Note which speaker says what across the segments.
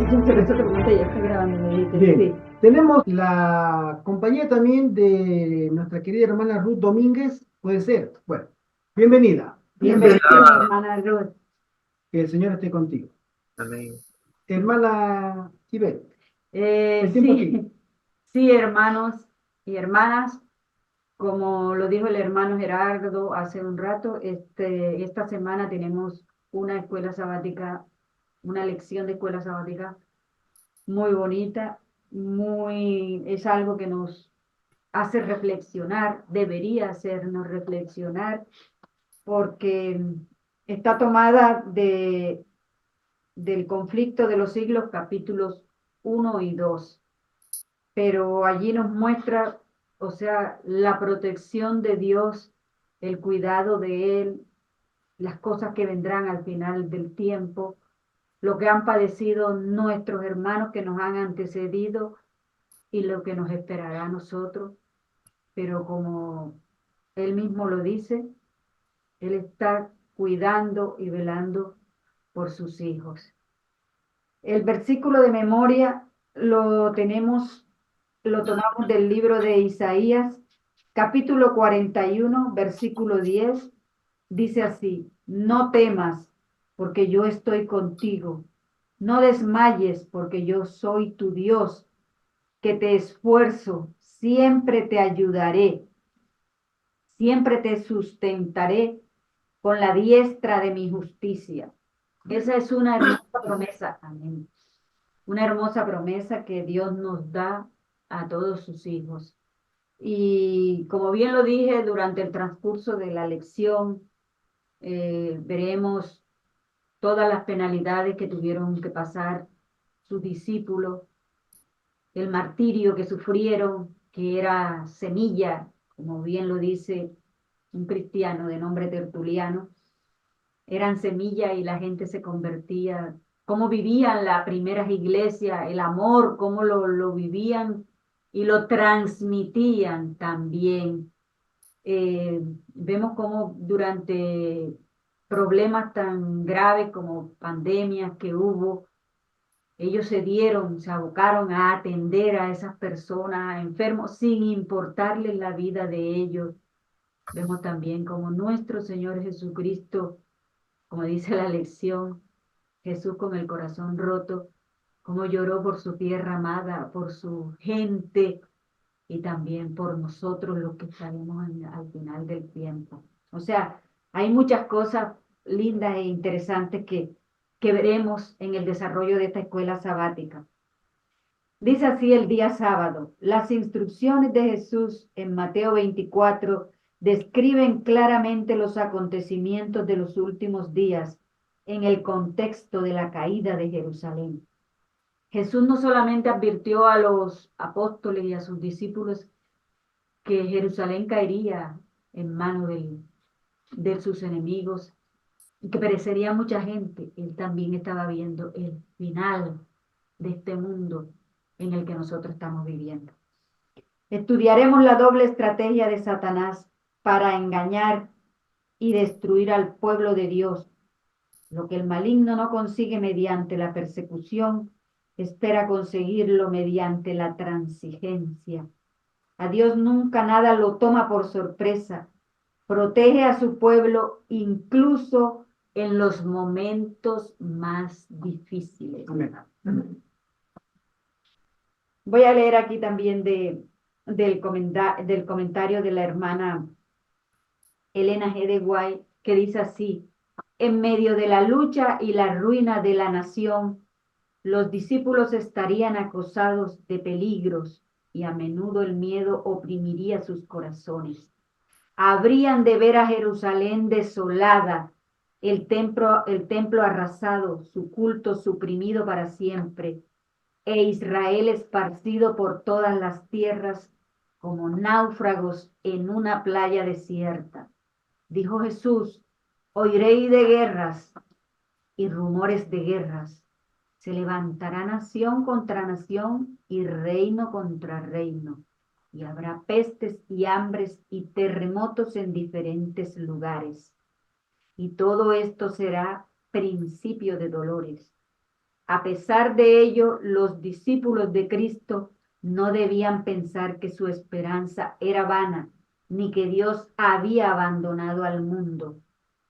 Speaker 1: Por eso te pregunté, ya está grabando, me dijiste,
Speaker 2: Bien,
Speaker 1: sí.
Speaker 2: tenemos la compañía también de nuestra querida hermana Ruth Domínguez, puede ser. Bueno, bienvenida.
Speaker 1: Bienvenida, hermana Ruth.
Speaker 2: Que el Señor esté contigo.
Speaker 3: Amén.
Speaker 2: Hermana Ibel, el tiempo es tuyo.
Speaker 1: Sí, sí, hermanos y hermanas, como lo dijo el hermano Gerardo hace un rato, esta semana tenemos una escuela sabática, una lección de escuela sabática muy bonita, es algo que nos hace reflexionar, debería hacernos reflexionar, porque está tomada del conflicto de los siglos, capítulos 1 y 2, pero allí nos muestra, o sea, la protección de Dios, el cuidado de Él, las cosas que vendrán al final del tiempo, lo que han padecido nuestros hermanos que nos han antecedido y lo que nos esperará a nosotros, pero como Él mismo lo dice, Él está cuidando y velando por sus hijos. El versículo de memoria lo tomamos del libro de Isaías, capítulo 41, versículo 10. Dice así: no temas, porque yo estoy contigo. No desmayes, porque yo soy tu Dios, que te esfuerzo, siempre te ayudaré, siempre te sustentaré con la diestra de mi justicia. Esa es una hermosa promesa. Amén. Una hermosa promesa que Dios nos da a todos sus hijos. Y como bien lo dije durante el transcurso de la lección, veremos todas las penalidades que tuvieron que pasar sus discípulos, el martirio que sufrieron, que era semilla, como bien lo dice un cristiano de nombre Tertuliano, eran semilla y la gente se convertía, cómo vivían las primeras iglesias, el amor, cómo lo vivían y lo transmitían también. Vemos cómo durante problemas tan graves como pandemias que hubo, ellos se abocaron a atender a esas personas enfermos sin importarles la vida de ellos. Vemos también como nuestro Señor Jesucristo, como dice la lección, Jesús con el corazón roto, como lloró por su tierra amada, por su gente y también por nosotros los que estaremos al final del tiempo. O sea, hay muchas cosas lindas e interesantes que veremos en el desarrollo de esta escuela sabática. Dice así el día sábado: las instrucciones de Jesús en Mateo 24 describen claramente los acontecimientos de los últimos días en el contexto de la caída de Jerusalén. Jesús no solamente advirtió a los apóstoles y a sus discípulos que Jerusalén caería en manos de sus enemigos y que perecería mucha gente, él también estaba viendo el final de este mundo en el que nosotros estamos viviendo. Estudiaremos la doble estrategia de Satanás para engañar y destruir al pueblo de Dios. Lo que el maligno no consigue mediante la persecución, espera conseguirlo mediante la transigencia. A Dios nunca nada lo toma por sorpresa. Protege a su pueblo incluso en los momentos más difíciles.
Speaker 2: Amén. Amén.
Speaker 1: Voy a leer aquí también del comentario de la hermana Elena G. de Guay, que dice así: en medio de la lucha y la ruina de la nación, los discípulos estarían acosados de peligros y a menudo el miedo oprimiría sus corazones. Habrían de ver a Jerusalén desolada, el templo arrasado, su culto suprimido para siempre, e Israel esparcido por todas las tierras como náufragos en una playa desierta. Dijo Jesús: oiréis de guerras y rumores de guerras. Se levantará nación contra nación y reino contra reino. Y habrá pestes y hambres y terremotos en diferentes lugares. Y todo esto será principio de dolores. A pesar de ello, los discípulos de Cristo no debían pensar que su esperanza era vana, ni que Dios había abandonado al mundo.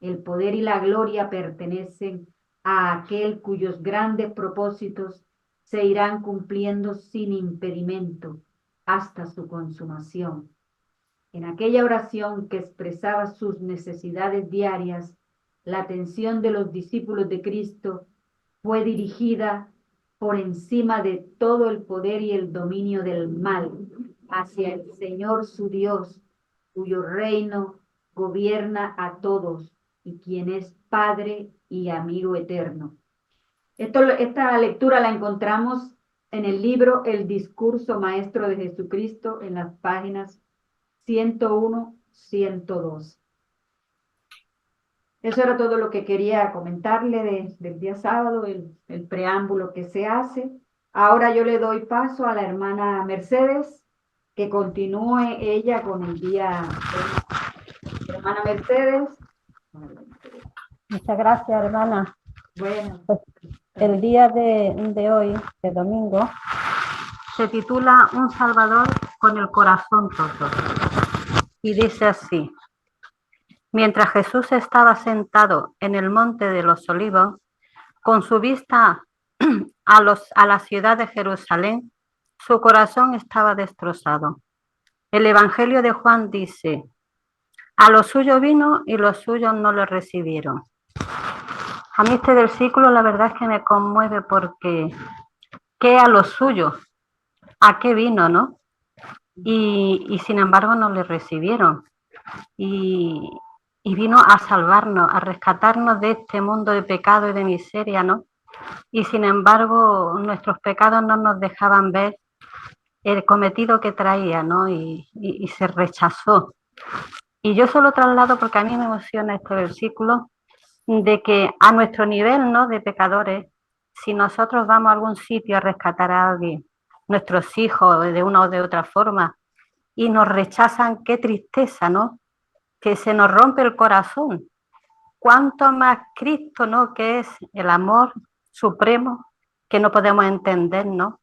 Speaker 1: El poder y la gloria pertenecen a aquel cuyos grandes propósitos se irán cumpliendo sin impedimento hasta su consumación. En aquella oración que expresaba sus necesidades diarias, la atención de los discípulos de Cristo fue dirigida por encima de todo el poder y el dominio del mal hacia el Señor su Dios, cuyo reino gobierna a todos y quien es Padre y amigo eterno. Esta lectura la encontramos en el libro El Discurso Maestro de Jesucristo, en las páginas 101, 102. Eso era todo lo que quería comentarle del día sábado, el preámbulo que se hace. Ahora yo le doy paso a la hermana Mercedes, que continúe ella con el día. Hermana Mercedes.
Speaker 3: Muchas gracias, hermana.
Speaker 1: Bueno,
Speaker 3: pues el día de hoy, de domingo, se titula Un Salvador con el corazón roto. Y dice así: mientras Jesús estaba sentado en el monte de los Olivos, con su vista a la ciudad de Jerusalén, su corazón estaba destrozado. El Evangelio de Juan dice: a los suyos vino y los suyos no lo recibieron. A mí este versículo la verdad es que me conmueve porque ¿qué a los suyos? ¿A qué vino, no? Y sin embargo no le recibieron. Y vino a salvarnos, a rescatarnos de este mundo de pecado y de miseria, ¿no? Y sin embargo nuestros pecados no nos dejaban ver el cometido que traía, ¿no? Y se rechazó. Y yo solo traslado, porque a mí me emociona este versículo, de que a nuestro nivel, ¿no?, de pecadores, si nosotros vamos a algún sitio a rescatar a alguien, nuestros hijos de una o de otra forma, y nos rechazan, qué tristeza, ¿no? Que se nos rompe el corazón. Cuánto más Cristo, ¿no?, que es el amor supremo, que no podemos entender, ¿no?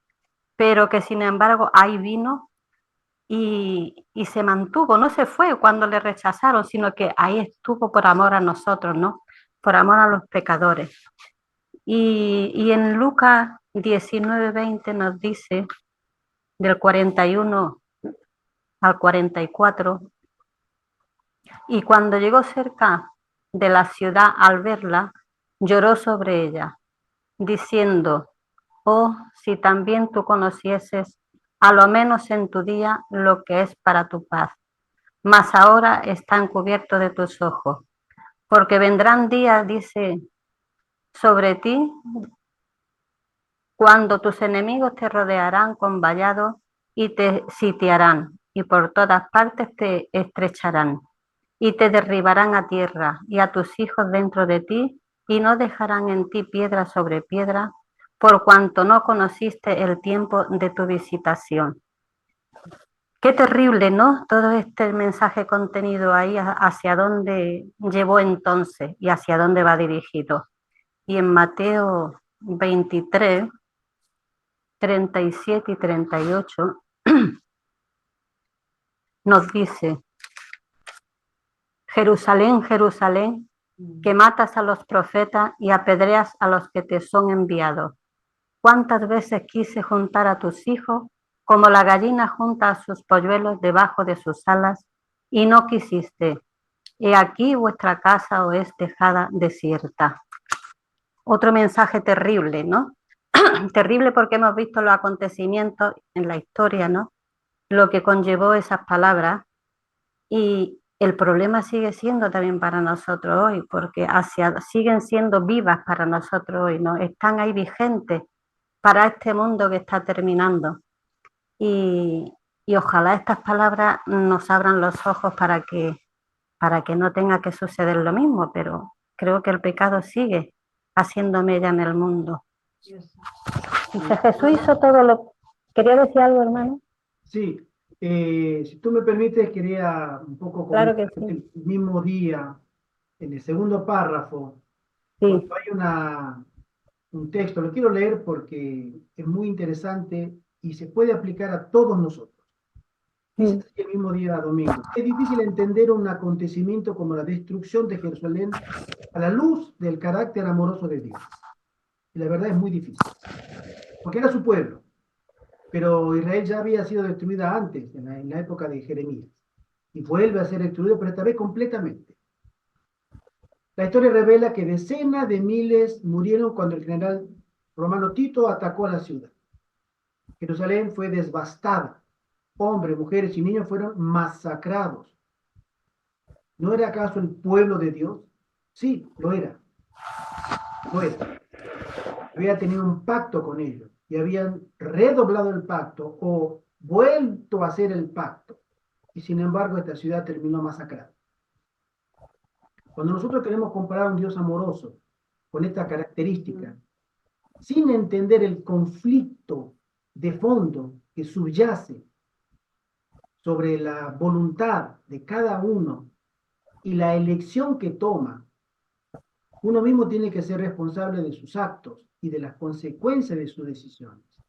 Speaker 3: Pero que sin embargo ahí vino y se mantuvo, no se fue cuando le rechazaron, sino que ahí estuvo por amor a nosotros, ¿no? Por amor a los pecadores. Y en Lucas 19:20 nos dice, del 41 al 44, y cuando llegó cerca de la ciudad al verla, lloró sobre ella, diciendo: oh, si también tú conocieses, a lo menos en tu día, lo que es para tu paz, mas ahora están cubiertos de tus ojos, porque vendrán días, dice, sobre ti, cuando tus enemigos te rodearán con vallados y te sitiarán, y por todas partes te estrecharán, y te derribarán a tierra, y a tus hijos dentro de ti, y no dejarán en ti piedra sobre piedra, por cuanto no conociste el tiempo de tu visitación. Qué terrible, ¿no? Todo este mensaje contenido ahí, hacia dónde llevó entonces y hacia dónde va dirigido. Y en Mateo 23, 37 y 38, nos dice: Jerusalén, Jerusalén, que matas a los profetas y apedreas a los que te son enviados. ¿Cuántas veces quise juntar a tus hijos como la gallina junta a sus polluelos debajo de sus alas, y no quisiste? He aquí vuestra casa os es dejada desierta. Otro mensaje terrible, ¿no? Terrible porque hemos visto los acontecimientos en la historia, ¿no? Lo que conllevó esas palabras, y el problema sigue siendo también para nosotros hoy, porque siguen siendo vivas para nosotros hoy, ¿no? Están ahí vigentes para este mundo que está terminando. Y ojalá estas palabras nos abran los ojos para que no tenga que suceder lo mismo, pero creo que el pecado sigue haciendo mella en el mundo. Dice, Jesús hizo todo lo... ¿Quería decir algo, hermano?
Speaker 2: Sí, si tú me permites, quería un poco
Speaker 3: Claro que
Speaker 2: comentar
Speaker 3: sí.
Speaker 2: el mismo día, en el segundo párrafo,
Speaker 3: Sí.
Speaker 2: cuando hay un texto, lo quiero leer porque es muy interesante y se puede aplicar a todos nosotros. Dice así el mismo día domingo: es difícil entender un acontecimiento como la destrucción de Jerusalén a la luz del carácter amoroso de Dios. Y la verdad es muy difícil, porque era su pueblo, pero Israel ya había sido destruida antes, en la época de Jeremías, y vuelve a ser destruido, pero esta vez completamente. La historia revela que decenas de miles murieron cuando el general romano Tito atacó a la ciudad. Jerusalén fue devastada. Hombres, mujeres y niños fueron masacrados. ¿No era acaso el pueblo de Dios? Sí, lo era. Lo era. Había tenido un pacto con ellos y habían redoblado el pacto o vuelto a hacer el pacto. Y sin embargo, esta ciudad terminó masacrada. Cuando nosotros queremos comparar a un Dios amoroso con esta característica, sin entender el conflicto de fondo que subyace sobre la voluntad de cada uno y la elección que toma, uno mismo tiene que ser responsable de sus actos y de las consecuencias de sus decisiones.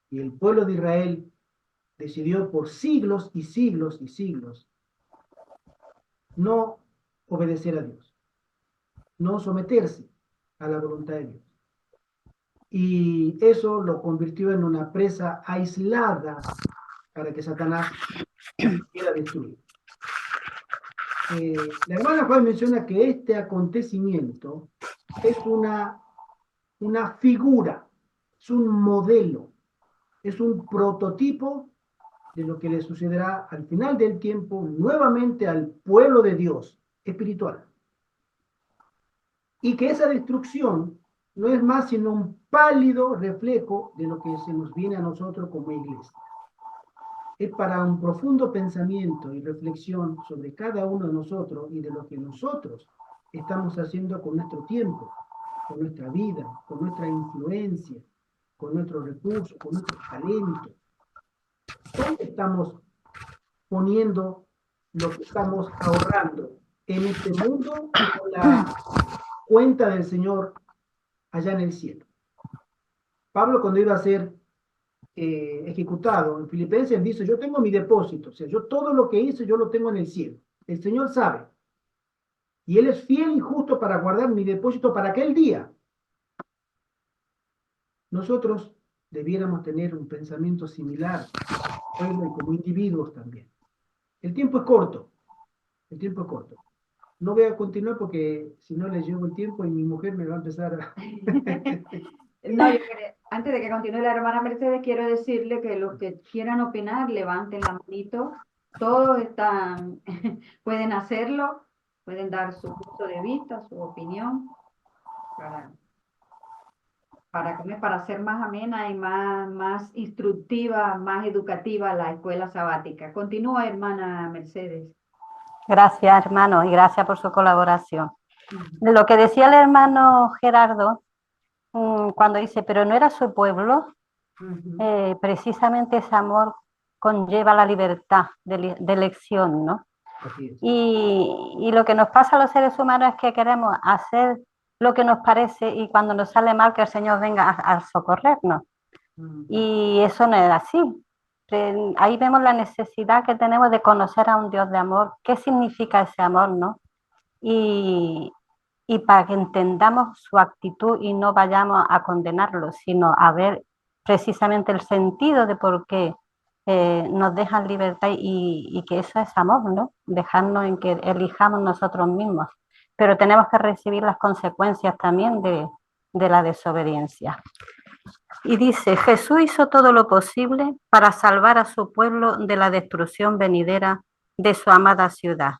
Speaker 2: Y el pueblo de Israel decidió por siglos y siglos y siglos no obedecer a Dios, no someterse a la voluntad de Dios. Y eso lo convirtió en una presa aislada para que Satanás pudiera destruir. La hermana Juan menciona que este acontecimiento es una figura, es un modelo, es un prototipo de lo que le sucederá al final del tiempo nuevamente al pueblo de Dios espiritual. Y que esa destrucción no es más sino un pálido reflejo de lo que se nos viene a nosotros como iglesia. Es para un profundo pensamiento y reflexión sobre cada uno de nosotros y de lo que nosotros estamos haciendo con nuestro tiempo, con nuestra vida, con nuestra influencia, con nuestros recursos, con nuestros talentos. ¿Dónde estamos poniendo lo que estamos ahorrando en este mundo con la cuenta del Señor allá en el cielo? Pablo, cuando iba a ser ejecutado en Filipenses, dice: yo tengo mi depósito, o sea, yo todo lo que hice yo lo tengo en el cielo. El Señor sabe, y Él es fiel y justo para guardar mi depósito para aquel día. Nosotros debiéramos tener un pensamiento similar, pueblo y como individuos también. El tiempo es corto, el tiempo es corto. No voy a continuar porque si no les llevo el tiempo y mi mujer me va a empezar a...
Speaker 1: No, antes de que continúe la hermana Mercedes, quiero decirle que los que quieran opinar, levanten la manito. Todos están, pueden hacerlo, pueden dar su punto de vista, su opinión, para hacer más amena y más instructiva, más educativa la escuela sabática. Continúa, hermana Mercedes.
Speaker 3: Gracias, hermano, y gracias por su colaboración. De lo que decía el hermano Gerardo, cuando dice, pero no era su pueblo, precisamente ese amor conlleva la libertad de elección, ¿no? Y lo que nos pasa a los seres humanos es que queremos hacer lo que nos parece y cuando nos sale mal que el Señor venga a socorrernos. Y eso no es así. Ahí vemos la necesidad que tenemos de conocer a un Dios de amor, qué significa ese amor, ¿no? Y para que entendamos su actitud y no vayamos a condenarlo, sino a ver precisamente el sentido de por qué nos dejan libertad y que eso es amor, ¿no? Dejarnos en que elijamos nosotros mismos. Pero tenemos que recibir las consecuencias también de la desobediencia. Y dice, Jesús hizo todo lo posible para salvar a su pueblo de la destrucción venidera de su amada ciudad.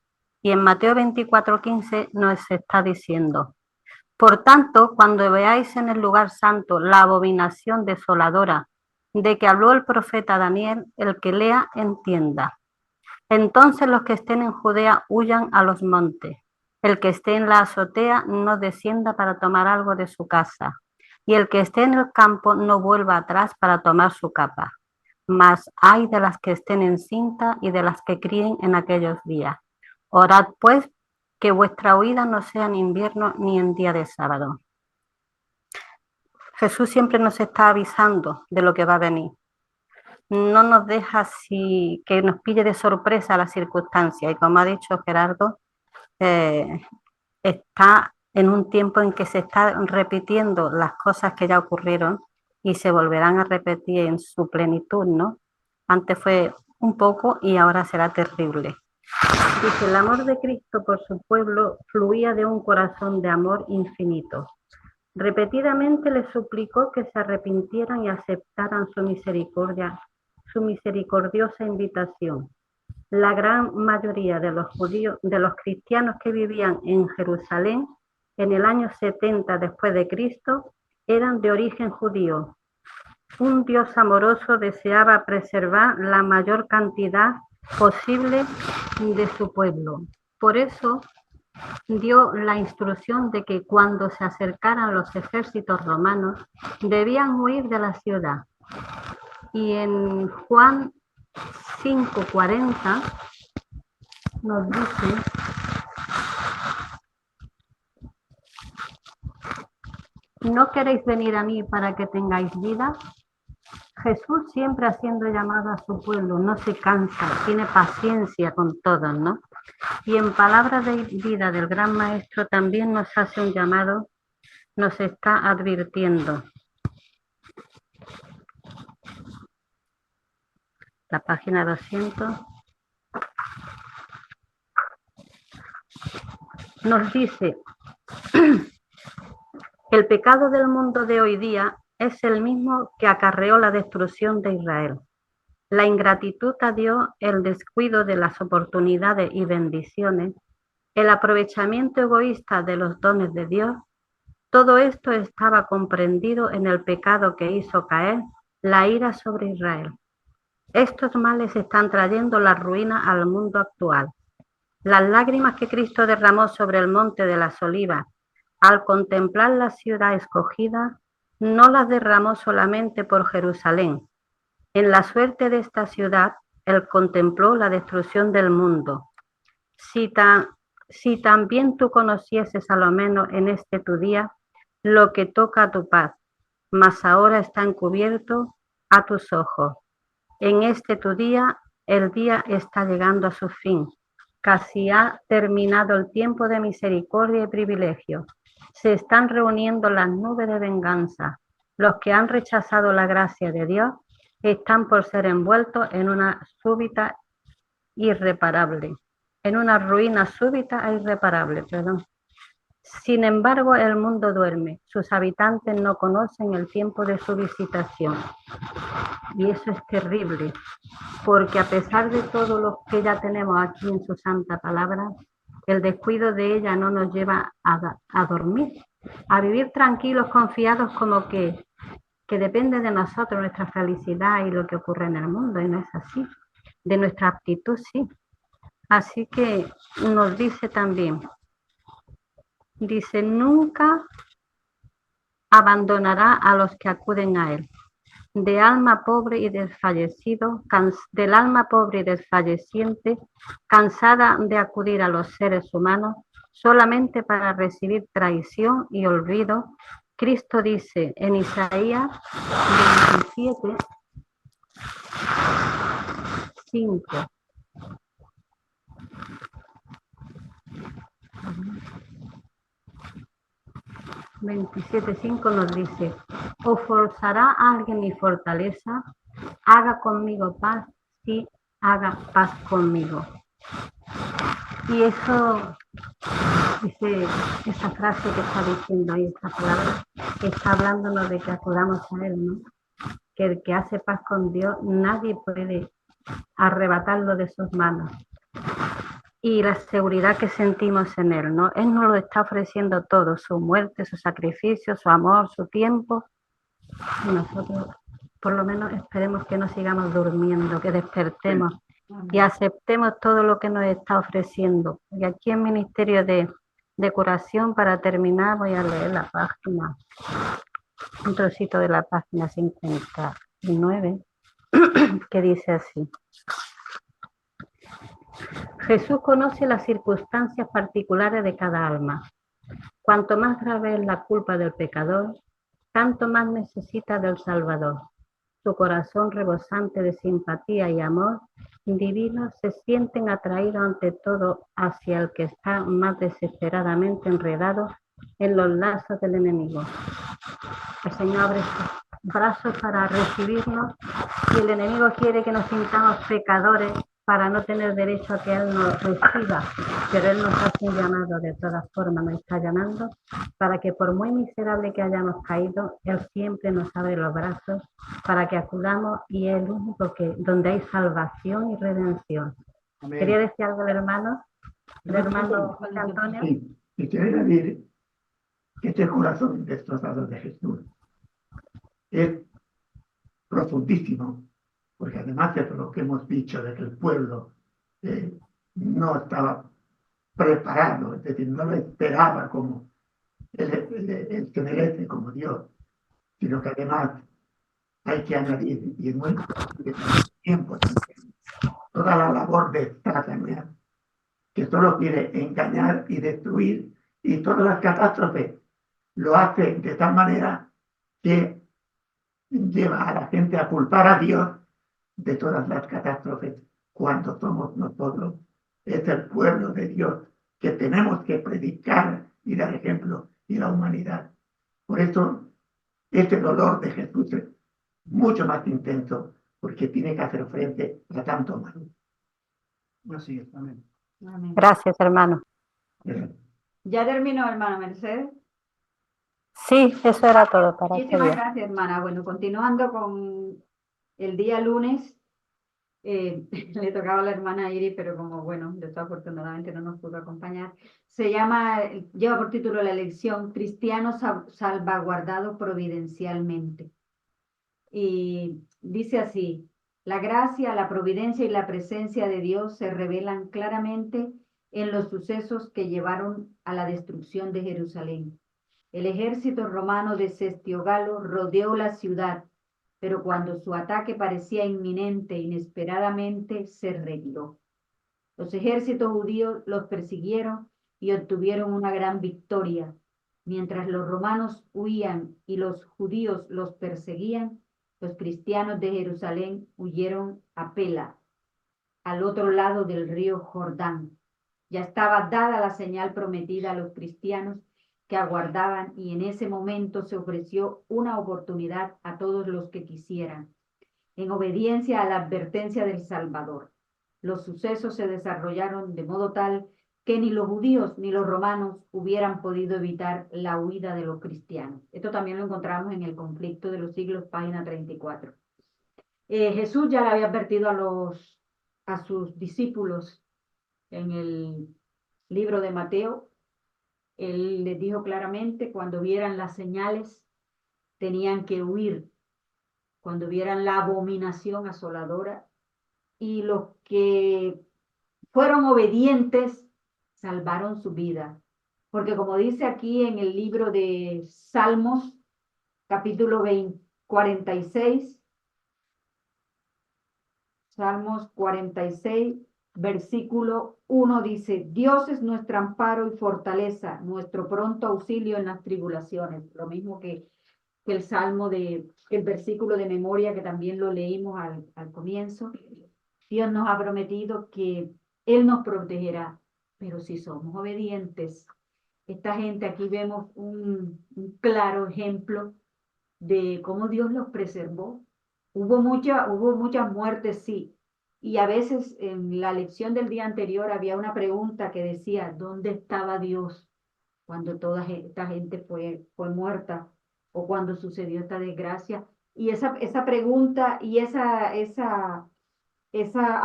Speaker 3: Y en Mateo 24:15 nos está diciendo, por tanto, cuando veáis en el lugar santo la abominación desoladora de que habló el profeta Daniel, el que lea entienda. Entonces los que estén en Judea huyan a los montes. El que esté en la azotea no descienda para tomar algo de su casa. Y el que esté en el campo no vuelva atrás para tomar su capa. Mas ay de las que estén en cinta y de las que críen en aquellos días. Orad pues que vuestra huida no sea en invierno ni en día de sábado. Jesús siempre nos está avisando de lo que va a venir. No nos deja que nos pille de sorpresa la circunstancia. Y como ha dicho Gerardo, está en un tiempo en que se están repitiendo las cosas que ya ocurrieron y se volverán a repetir en su plenitud, ¿no? Antes fue un poco y ahora será terrible. Dice, el amor de Cristo por su pueblo fluía de un corazón de amor infinito. Repetidamente les suplicó que se arrepintieran y aceptaran su misericordia, su misericordiosa invitación. La gran mayoría de los judíos, de los cristianos que vivían en Jerusalén en el año 70 después de Cristo, eran de origen judío. Un Dios amoroso deseaba preservar la mayor cantidad posible de su pueblo. Por eso dio la instrucción de que cuando se acercaran los ejércitos romanos debían huir de la ciudad. Y en Juan 5:40 nos dice: ¿no queréis venir a mí para que tengáis vida? Jesús siempre haciendo llamado a su pueblo, no se cansa, tiene paciencia con todos, ¿no? Y en palabras de vida del gran maestro también nos hace un llamado, nos está advirtiendo. La página 200 nos dice: el pecado del mundo de hoy día es el mismo que acarreó la destrucción de Israel. La ingratitud a Dios, el descuido de las oportunidades y bendiciones, el aprovechamiento egoísta de los dones de Dios, todo esto estaba comprendido en el pecado que hizo caer la ira sobre Israel. Estos males están trayendo la ruina al mundo actual. Las lágrimas que Cristo derramó sobre el monte de las Olivas al contemplar la ciudad escogida, no las derramó solamente por Jerusalén. En la suerte de esta ciudad, Él contempló la destrucción del mundo. Si también tú conocieses a lo menos en este tu día lo que toca a tu paz, mas ahora está encubierto a tus ojos. En este tu día, el día está llegando a su fin. Casi ha terminado el tiempo de misericordia y privilegio. Se están reuniendo las nubes de venganza. Los que han rechazado la gracia de Dios están por ser envueltos en una súbita irreparable, en una ruina súbita e irreparable, perdón. Sin embargo, el mundo duerme, sus habitantes no conocen el tiempo de su visitación. Y eso es terrible, porque a pesar de todo lo que ya tenemos aquí en su santa palabra, el descuido de ella no nos lleva a dormir, a vivir tranquilos, confiados, como que depende de nosotros nuestra felicidad y lo que ocurre en el mundo, y no es así. De nuestra aptitud, sí. Así que nos dice también, dice, nunca abandonará a los que acuden a él. Del alma pobre y desfalleciente, cansada de acudir a los seres humanos solamente para recibir traición y olvido, Cristo dice en Isaías 27, 5. 27:5 nos dice: ¿o forzará a alguien mi fortaleza? Haga conmigo paz, sí, haga paz conmigo. Y eso, esa frase que está diciendo ahí, esta palabra, está hablándonos de que acudamos a Él, ¿no? Que el que hace paz con Dios, nadie puede arrebatarlo de sus manos. Y la seguridad que sentimos en Él, ¿no? Él nos lo está ofreciendo todo, su muerte, su sacrificio, su amor, su tiempo. Y nosotros, por lo menos, esperemos que no sigamos durmiendo, que despertemos y aceptemos todo lo que nos está ofreciendo. Y aquí en Ministerio de Curación, para terminar, voy a leer la página, un trocito de la página 59, que dice así: Jesús conoce las circunstancias particulares de cada alma. Cuanto más grave es la culpa del pecador, tanto más necesita del Salvador. Su corazón rebosante de simpatía y amor divino se sienten atraídos ante todo hacia el que está más desesperadamente enredado en los lazos del enemigo. El Señor abre sus brazos para recibirnos y el enemigo quiere que nos sintamos pecadores para no tener derecho a que Él nos reciba, pero Él nos hace un llamado de todas formas, nos está llamando para que por muy miserable que hayamos caído, Él siempre nos abre los brazos para que acudamos y es el único que donde hay salvación y redención.
Speaker 2: Amén.
Speaker 3: ¿Quería decir algo el hermano José Antonio?
Speaker 4: Sí, quisiera decir que este corazón destrozado de Jesús es profundísimo, porque además de lo que hemos dicho de que el pueblo no estaba preparado, es decir, no lo esperaba como el que merece como Dios, sino que además hay que añadir, y en nuestro tiempo también, toda la labor de Satanás, que solo quiere engañar y destruir, y todas las catástrofes lo hace de tal manera que lleva a la gente a culpar a Dios de todas las catástrofes cuando somos nosotros. Es el pueblo de Dios que tenemos que predicar y dar ejemplo y la humanidad. Por eso este dolor de Jesús es mucho más intenso porque tiene que hacer frente a tanto mal.
Speaker 2: Así es, amén.
Speaker 1: Amén.
Speaker 3: Gracias, hermano.
Speaker 1: ¿Ya terminó, hermana Mercedes?
Speaker 3: Sí, eso era todo para este
Speaker 1: Muchísimas
Speaker 3: día.
Speaker 1: gracias, hermana. Bueno, continuando con el día lunes, le tocaba a la hermana Iris, pero como, bueno, desafortunadamente no nos pudo acompañar. Lleva por título la lección Cristiano salvaguardado providencialmente. Y dice así: la gracia, la providencia y la presencia de Dios se revelan claramente en los sucesos que llevaron a la destrucción de Jerusalén. El ejército romano de Sestio Galo rodeó la ciudad, pero cuando su ataque parecía inminente, inesperadamente se retiró. Los ejércitos judíos los persiguieron y obtuvieron una gran victoria. Mientras los romanos huían y los judíos los perseguían, los cristianos de Jerusalén huyeron a Pela, al otro lado del río Jordán. Ya estaba dada la señal prometida a los cristianos que aguardaban, y en ese momento se ofreció una oportunidad a todos los que quisieran, en obediencia a la advertencia del Salvador. Los sucesos se desarrollaron de modo tal que ni los judíos ni los romanos hubieran podido evitar la huida de los cristianos. Esto también lo encontramos en el Conflicto de los Siglos, página 34. Jesús ya le había advertido a sus discípulos en el libro de Mateo. Él les dijo claramente: cuando vieran las señales, tenían que huir, cuando vieran la abominación asoladora, y los que fueron obedientes salvaron su vida. Porque como dice aquí en el libro de Salmos, capítulo 46, Salmos 46, versículo 1 dice: Dios es nuestro amparo y fortaleza, nuestro pronto auxilio en las tribulaciones. Lo mismo que el el versículo de memoria que también lo leímos al comienzo. Dios nos ha prometido que Él nos protegerá, pero si somos obedientes. Esta gente, aquí vemos un claro ejemplo de cómo Dios los preservó. Hubo muchas muertes, sí. Y a veces en la lección del día anterior había una pregunta que decía: ¿dónde estaba Dios cuando toda esta gente fue muerta, o cuando sucedió esta desgracia? Y esa pregunta y esa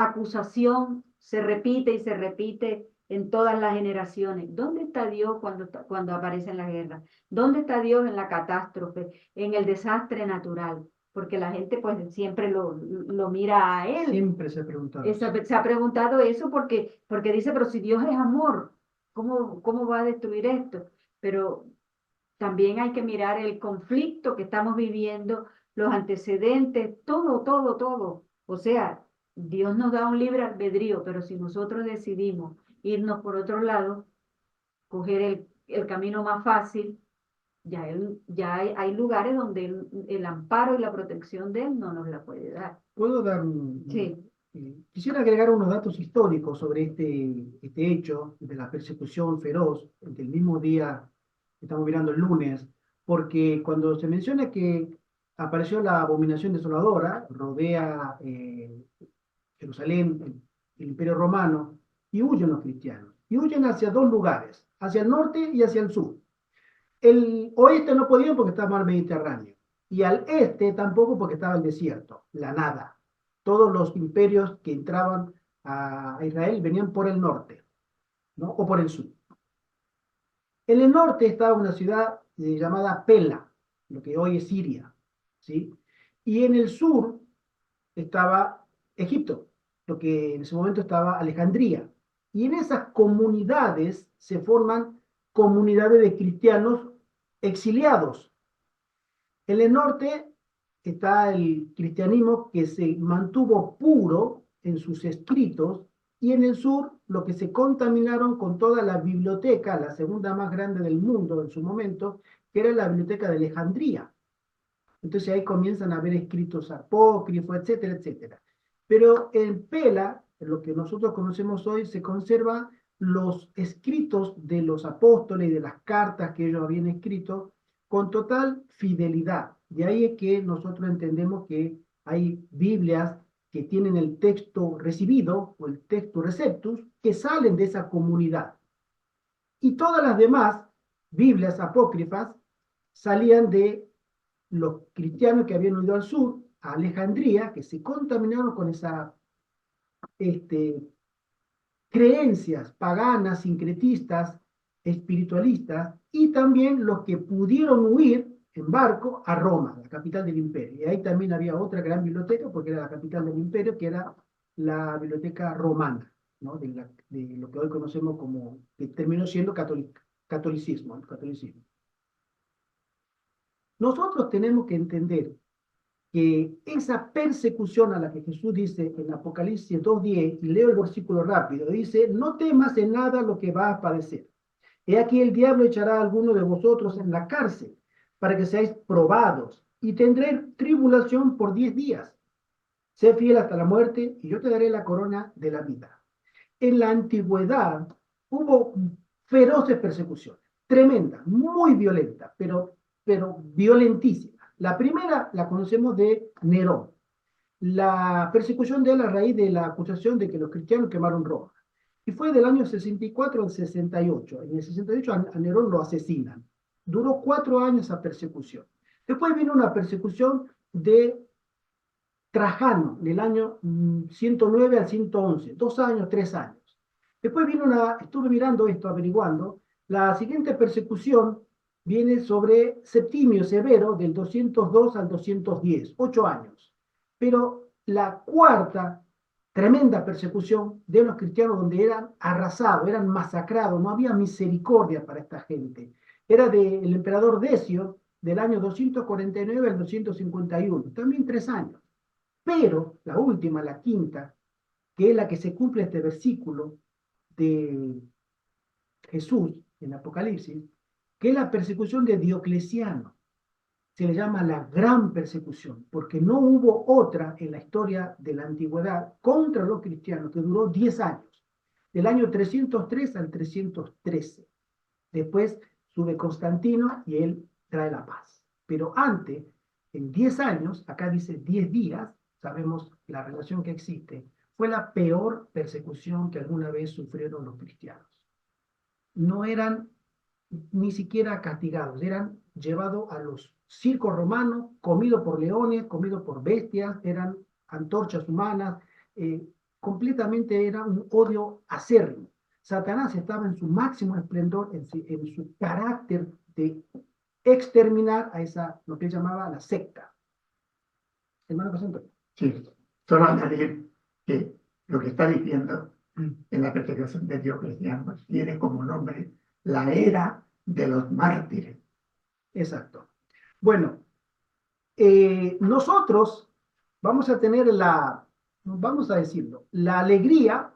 Speaker 1: acusación se repite y se repite en todas las generaciones. ¿Dónde está Dios cuando aparece en la guerra? ¿Dónde está Dios en la catástrofe, en el desastre natural? Porque la gente pues siempre lo mira a Él.
Speaker 2: Siempre se ha preguntado eso.
Speaker 1: Se ha preguntado eso porque dice: pero si Dios es amor, ¿cómo va a destruir esto? Pero también hay que mirar el conflicto que estamos viviendo, los antecedentes, todo, todo, todo. O sea, Dios nos da un libre albedrío, pero si nosotros decidimos irnos por otro lado, coger el camino más fácil, hay lugares donde el amparo y la protección de él no nos la puede dar.
Speaker 2: ¿Puedo dar
Speaker 1: Sí.
Speaker 2: Quisiera agregar unos datos históricos sobre este hecho de la persecución feroz del mismo día que estamos mirando el lunes, porque cuando se menciona que apareció la abominación desoladora, rodea Jerusalén, el Imperio Romano, y huyen los cristianos. Y huyen hacia dos lugares, hacia el norte y hacia el sur. El oeste no podían porque estaba el Mediterráneo. Y al este tampoco porque estaba el desierto, la nada. Todos los imperios que entraban a Israel venían por el norte, ¿no? O por el sur. En el norte estaba una ciudad llamada Pela, lo que hoy es Siria, ¿sí? Y en el sur estaba Egipto, lo que en ese momento estaba Alejandría. Y en esas comunidades se forman comunidades de cristianos exiliados. En el norte está el cristianismo que se mantuvo puro en sus escritos, y en el sur lo que se contaminaron con toda la biblioteca, la segunda más grande del mundo en su momento, que era la biblioteca de Alejandría. Entonces ahí comienzan a haber escritos apócrifos, etcétera, etcétera. Pero en Pela, lo que nosotros conocemos hoy, se conservan los escritos de los apóstoles y de las cartas que ellos habían escrito con total fidelidad. De ahí es que nosotros entendemos que hay Biblias que tienen el texto recibido o el texto receptus que salen de esa comunidad. Y todas las demás Biblias apócrifas salían de los cristianos que habían ido al sur, a Alejandría, que se contaminaron con esas creencias paganas, sincretistas, espiritualistas, y también los que pudieron huir en barco a Roma, la capital del imperio. Y ahí también había otra gran biblioteca, porque era la capital del imperio, que era la biblioteca romana, ¿no? de lo que hoy conocemos como, que terminó siendo catolicismo. Nosotros tenemos que entender que esa persecución a la que Jesús dice en Apocalipsis 2:10, y leo el versículo rápido, dice: no temas en nada lo que vas a padecer. He aquí el diablo echará a alguno de vosotros en la cárcel, para que seáis probados, y tendréis tribulación por 10 días. Sé fiel hasta la muerte, y yo te daré la corona de la vida. En la antigüedad hubo feroces persecuciones, tremendas, muy violentas, pero violentísimas. La primera la conocemos de Nerón. La persecución de él a raíz de la acusación de que los cristianos quemaron Roma. Y fue del año 64 al 68. En el 68 a Nerón lo asesinan. Duró 4 años esa persecución. Después vino una persecución de Trajano, del año 109 al 111. 2 años, 3 años. Después vino estuve mirando esto, averiguando, la siguiente persecución viene sobre Septimio Severo, del 202 al 210, 8 años. Pero la cuarta tremenda persecución de los cristianos, donde eran arrasados, eran masacrados, no había misericordia para esta gente, era del emperador Decio, del año 249 al 251, también 3 años. Pero la última, la quinta, que es la que se cumple este versículo de Jesús en Apocalipsis, que es la persecución de Diocleciano. Se le llama la gran persecución, porque no hubo otra en la historia de la antigüedad contra los cristianos, que duró 10 años, del año 303 al 313. Después sube Constantino y él trae la paz. Pero antes, en 10 años, acá dice 10 días, sabemos la relación que existe, fue la peor persecución que alguna vez sufrieron los cristianos. No eran ni siquiera castigados, eran llevados a los circos romanos, comidos por leones, comidos por bestias, eran antorchas humanas, completamente era un odio acérrimo. Satanás estaba en su máximo esplendor, en su carácter de exterminar a esa, lo que él llamaba la secta. Hermano José Antonio.
Speaker 4: Sí, solo añadir que lo que está diciendo en la persecución de Diocleciano tiene como nombre la era de los mártires.
Speaker 2: Exacto. Bueno, nosotros vamos a tener vamos a decirlo, la alegría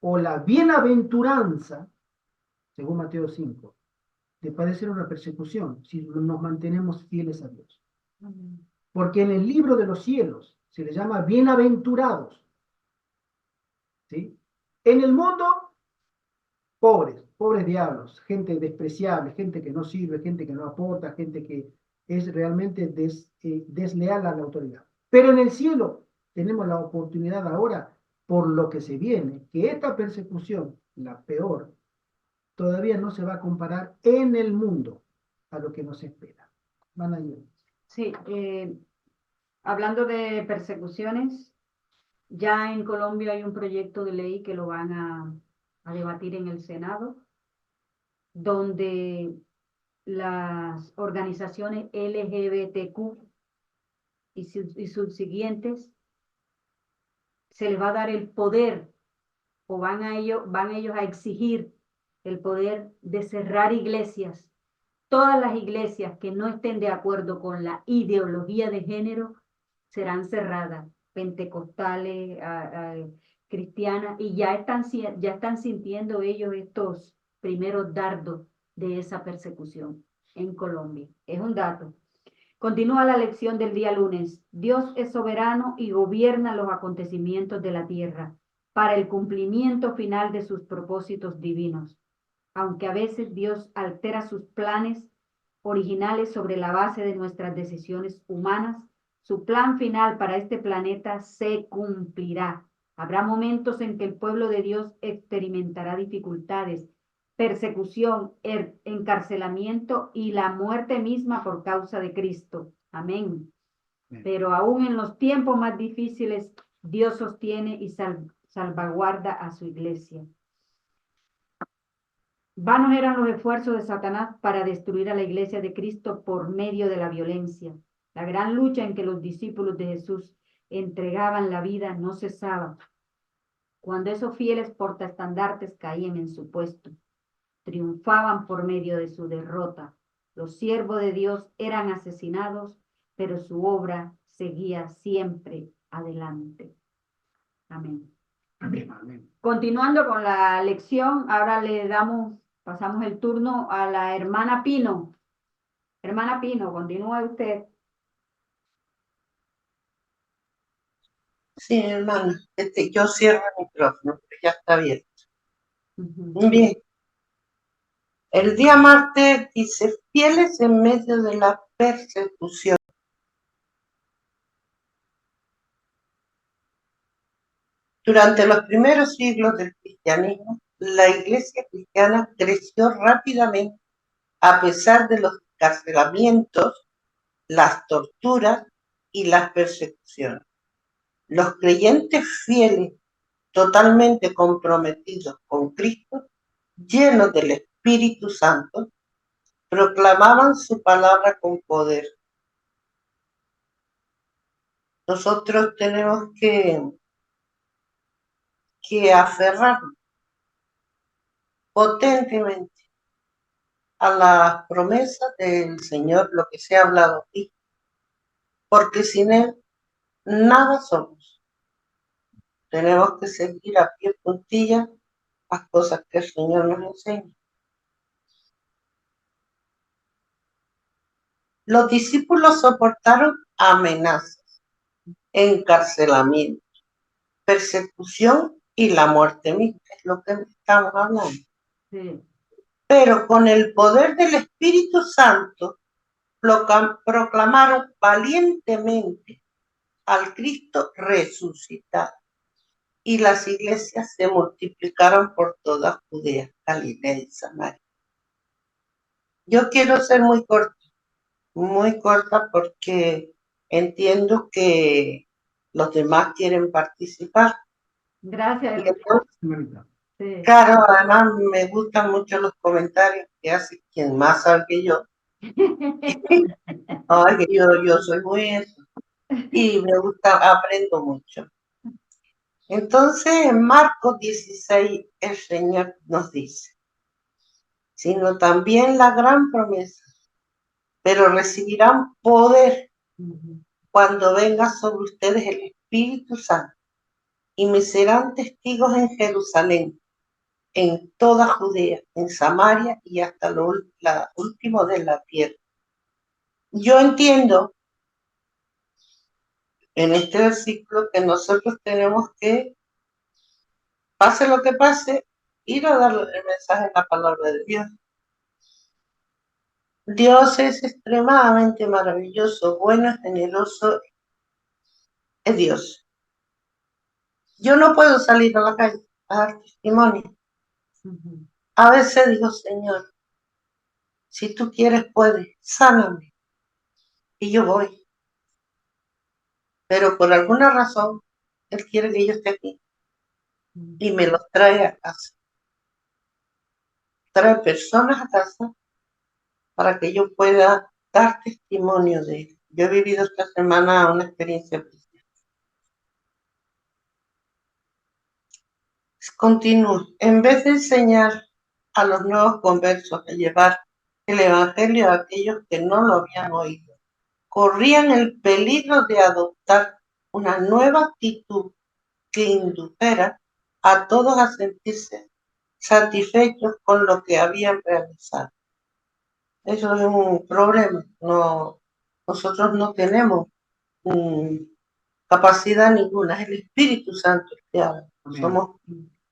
Speaker 2: o la bienaventuranza, según Mateo 5, de padecer una persecución si nos mantenemos fieles a Dios.
Speaker 1: Amén.
Speaker 2: Porque en el libro de los cielos se les llama bienaventurados. ¿Sí? En el mundo, pobres, pobres diablos, gente despreciable, gente que no sirve, gente que no aporta, gente que es realmente desleal a la autoridad. Pero en el cielo tenemos la oportunidad ahora, por lo que se viene, que esta persecución, la peor, todavía no se va a comparar en el mundo a lo que nos espera. Van a ir.
Speaker 1: Sí, hablando de persecuciones, ya en Colombia hay un proyecto de ley que lo van a debatir en el Senado, donde las organizaciones LGBTQ y sus siguientes se les va a dar el poder, o van ellos a exigir el poder de cerrar iglesias. Todas las iglesias que no estén de acuerdo con la ideología de género serán cerradas, pentecostales, cristianas, y ya están sintiendo ellos estos primeros dardos de esa persecución en Colombia. Es un dato. Continúa la lección del día lunes. Dios es soberano y gobierna los acontecimientos de la tierra para el cumplimiento final de sus propósitos divinos. Aunque a veces Dios altera sus planes originales sobre la base de nuestras decisiones humanas, su plan final para este planeta se cumplirá. Habrá momentos en que el pueblo de Dios experimentará dificultades, persecución, encarcelamiento y la muerte misma por causa de Cristo. Amén. Pero aún en los tiempos más difíciles, Dios sostiene y salvaguarda a su iglesia. Vanos eran los esfuerzos de Satanás para destruir a la iglesia de Cristo por medio de la violencia. La gran lucha en que los discípulos de Jesús entregaban la vida no cesaba. Cuando esos fieles portaestandartes caían en su puesto, triunfaban por medio de su derrota. Los siervos de Dios eran asesinados, pero su obra seguía siempre adelante. Amén.
Speaker 4: Amén.
Speaker 2: Amén.
Speaker 1: Continuando con la lección, ahora pasamos el turno a la hermana Pino. Hermana Pino, continúa usted.
Speaker 5: Sí, hermano, yo cierro el micrófono, pero ya está bien.
Speaker 1: Ujú.
Speaker 5: Bien. El día martes dice, fieles en medio de la persecución. Durante los primeros siglos del cristianismo, la iglesia cristiana creció rápidamente a pesar de los encarcelamientos, las torturas y las persecuciones. Los creyentes fieles, totalmente comprometidos con Cristo, llenos del Espíritu Santo, proclamaban su palabra con poder. Nosotros tenemos que aferrarnos potentemente a las promesas del Señor, lo que se ha hablado aquí, porque sin Él nada somos. Tenemos que seguir a pie puntilla las cosas que el Señor nos enseña. Los discípulos soportaron amenazas, encarcelamiento, persecución y la muerte misma, es lo que estamos hablando.
Speaker 1: Sí.
Speaker 5: Pero con el poder del Espíritu Santo proclamaron valientemente al Cristo resucitado y las iglesias se multiplicaron por toda Judea, Galilea y Samaria. Yo quiero ser muy corta porque entiendo que los demás quieren participar.
Speaker 1: Gracias.
Speaker 5: Y entonces,
Speaker 1: Sí.
Speaker 5: claro, además me gustan mucho los comentarios que hace quien más sabe que yo. Ay, yo soy muy eso. Y me gusta, aprendo mucho. Entonces, en Marcos 16, el Señor nos dice, sino también la gran promesa, pero recibirán poder cuando venga sobre ustedes el Espíritu Santo y me serán testigos en Jerusalén, en toda Judea, en Samaria y hasta lo último de la tierra. Yo entiendo en este versículo que nosotros tenemos que, pase lo que pase, ir a dar el mensaje de la palabra de Dios. Dios es extremadamente maravilloso, bueno, generoso, es Dios. Yo no puedo salir a la calle a dar testimonio. A veces digo, Señor, si tú quieres, puedes, sáname. Y yo voy. Pero por alguna razón, Él quiere que yo esté aquí. Y me los trae a casa. Trae personas a casa para que yo pueda dar testimonio de Él. Yo he vivido esta semana una experiencia preciosa. Continúo. En vez de enseñar a los nuevos conversos a llevar el Evangelio a aquellos que no lo habían oído, corrían el peligro de adoptar una nueva actitud que indujera a todos a sentirse satisfechos con lo que habían realizado. Eso es un problema. Nosotros no tenemos capacidad ninguna. Es el Espíritu Santo el que habla. Somos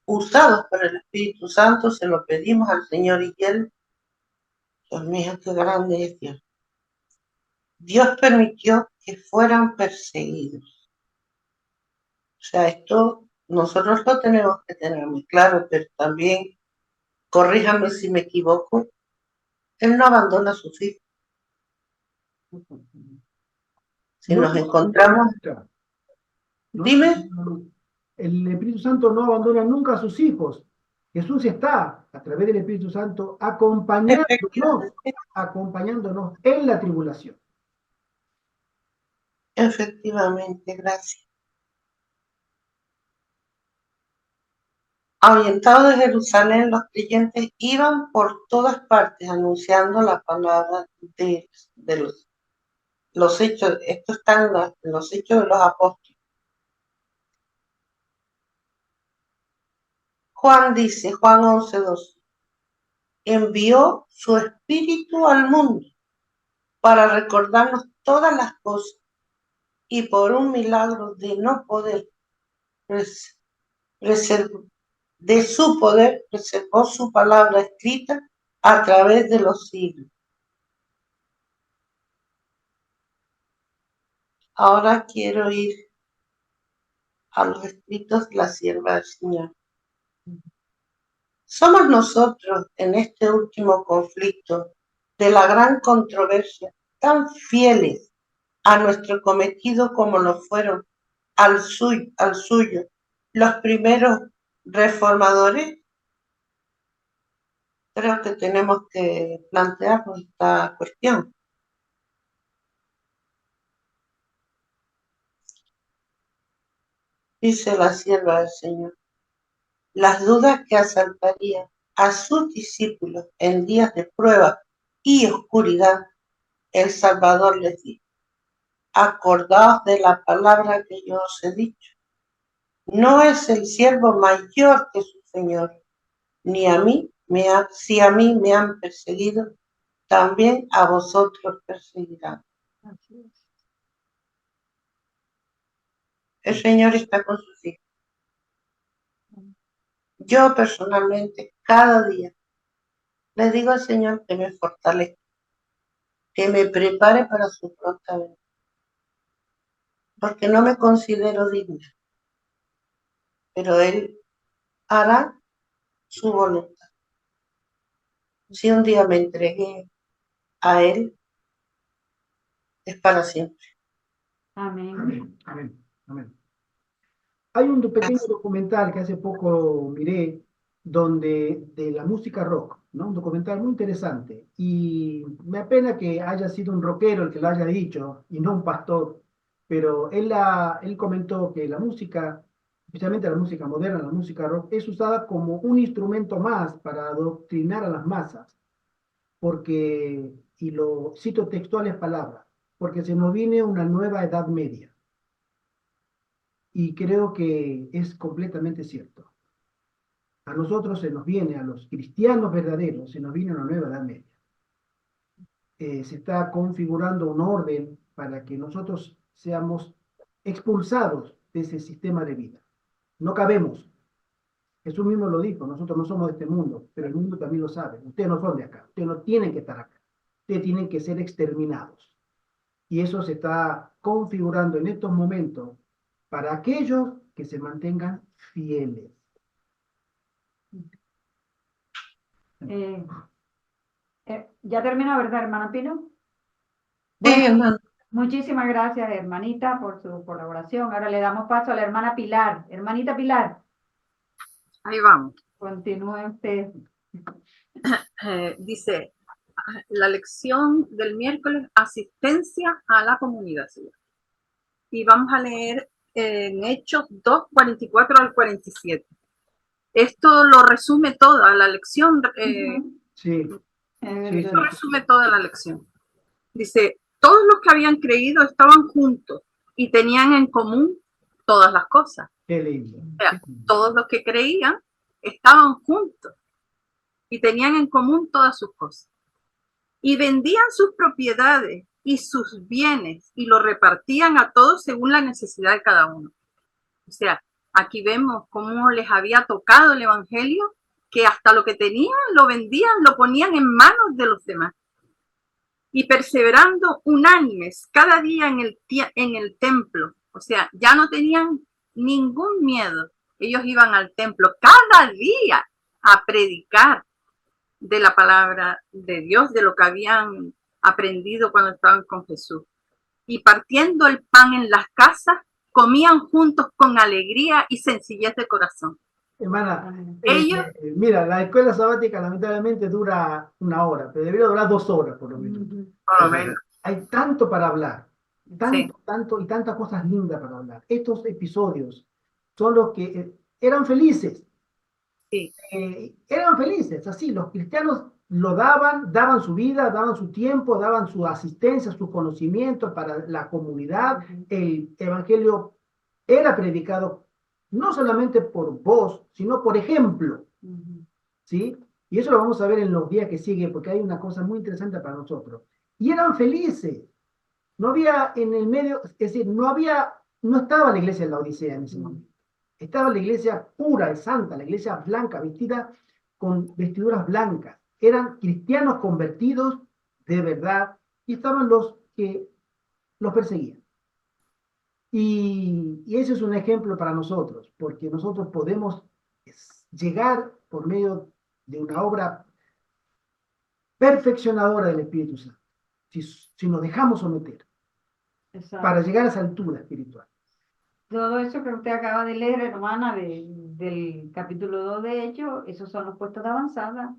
Speaker 5: usados por el Espíritu Santo, se lo pedimos al Señor y Él, Dios mío, qué grande es Dios. Dios permitió que fueran perseguidos. O sea, esto nosotros lo tenemos que tener muy claro, pero también, corríjame si me equivoco, Él no abandona a sus hijos. Si
Speaker 2: No,
Speaker 5: nos encontramos,
Speaker 2: no,
Speaker 5: dime.
Speaker 2: el Espíritu Santo no abandona nunca a sus hijos. Jesús está, a través del Espíritu Santo, acompañándonos en la tribulación.
Speaker 5: Efectivamente, gracias. Ahuyentados de Jerusalén, los creyentes iban por todas partes anunciando la palabra de los hechos. Esto está en los hechos de los apóstoles. Juan dice, Juan 11:12, envió su espíritu al mundo para recordarnos todas las cosas y por un milagro de no poder de su poder preservó su palabra escrita a través de los siglos. Ahora quiero ir a los escritos de la sierva del Señor. Somos nosotros en este último conflicto de la gran controversia tan fieles a nuestro cometido como lo fueron al suyo los primeros reformadores. Creo que tenemos que plantearnos esta cuestión. Dice la sierva del Señor, las dudas que asaltarían a sus discípulos en días de prueba y oscuridad, el Salvador les dijo, acordaos de la palabra que yo os he dicho. No es el siervo mayor que su Señor, ni a mí, si a mí me han perseguido, también a vosotros perseguirán. El Señor está con sus hijos. Yo personalmente, cada día, le digo al Señor que me fortalezca, que me prepare para su pronta venida, porque no me considero digna, pero Él hará su voluntad. Si un día me entregué a Él, es para siempre.
Speaker 1: Amén.
Speaker 2: Amén, amén, amén. Hay un pequeño documental que hace poco miré de la música rock, ¿no? Un documental muy interesante. Y me apena que haya sido un rockero el que lo haya dicho y no un pastor, pero él comentó que la música, especialmente la música moderna, la música rock, es usada como un instrumento más para adoctrinar a las masas, porque, y lo cito textuales palabras, porque se nos viene una nueva edad media. Y creo que es completamente cierto. a nosotros se nos viene, a los cristianos verdaderos, se nos viene una nueva Edad Media. Se está configurando un orden para que nosotros seamos expulsados de ese sistema de vida. No cabemos. Jesús mismo lo dijo, nosotros no somos de este mundo, pero el mundo también lo sabe. Ustedes no son de acá, ustedes no tienen que estar acá. Ustedes tienen que ser exterminados. Y eso se está configurando en estos momentos para aquellos que se mantengan fieles.
Speaker 1: Ya terminó, ¿verdad, hermana Pino?
Speaker 5: Sí, hermano.
Speaker 1: Muchísimas gracias, hermanita, por su colaboración. Ahora le damos paso a la hermana Pilar. Hermanita Pilar,
Speaker 6: Ahí vamos.
Speaker 1: continúe usted.
Speaker 6: Dice, la lección del miércoles, asistencia a la comunidad. ¿Sí? Y vamos a leer en Hechos 2, 44 al 47. Esto lo resume toda la lección.
Speaker 2: Sí.
Speaker 6: Esto resume toda la lección. Dice, todos los que habían creído estaban juntos y tenían en común todas las cosas.
Speaker 2: Qué lindo.
Speaker 6: O sea, todos los que creían estaban juntos y tenían en común todas sus cosas. Y vendían sus propiedades y sus bienes y lo repartían a todos según la necesidad de cada uno. O sea, aquí vemos cómo les había tocado el evangelio, que hasta lo que tenían lo vendían, lo ponían en manos de los demás. Y perseverando unánimes cada día en el templo, o sea, ya no tenían ningún miedo. Ellos iban al templo cada día a predicar de la palabra de Dios, de lo que habían aprendido cuando estaban con Jesús. Y partiendo el pan en las casas, comían juntos con alegría y sencillez de corazón.
Speaker 2: Hermana,
Speaker 6: Ellos,
Speaker 2: mira, la escuela sabática lamentablemente dura 1 hora, pero debería durar 2 horas por lo menos.
Speaker 6: por lo menos,
Speaker 2: Hay tanto para hablar, tanto,
Speaker 6: sí.
Speaker 2: tanto y tantas cosas lindas para hablar. Estos episodios son los que eran felices.
Speaker 6: Sí.
Speaker 2: Eran felices, así, los cristianos lo daban su vida, daban su tiempo, daban su asistencia, su conocimiento para la comunidad. El evangelio era predicado no solamente por voz, sino por ejemplo, ¿sí? Y eso lo vamos a ver en los días que siguen, porque hay una cosa muy interesante para nosotros. Y eran felices. No había en el medio, es decir, no estaba la iglesia en la Odisea en ese momento. Estaba la iglesia pura y santa, la iglesia blanca, vestida con vestiduras blancas. Eran cristianos convertidos de verdad y estaban los que los perseguían. Y ese es un ejemplo para nosotros, porque nosotros podemos llegar por medio de una obra perfeccionadora del Espíritu Santo, si nos dejamos someter, para llegar a esa altura espiritual.
Speaker 1: Todo eso que usted acaba de leer, hermana, del capítulo 2 de Hechos, esos son los puestos de avanzada.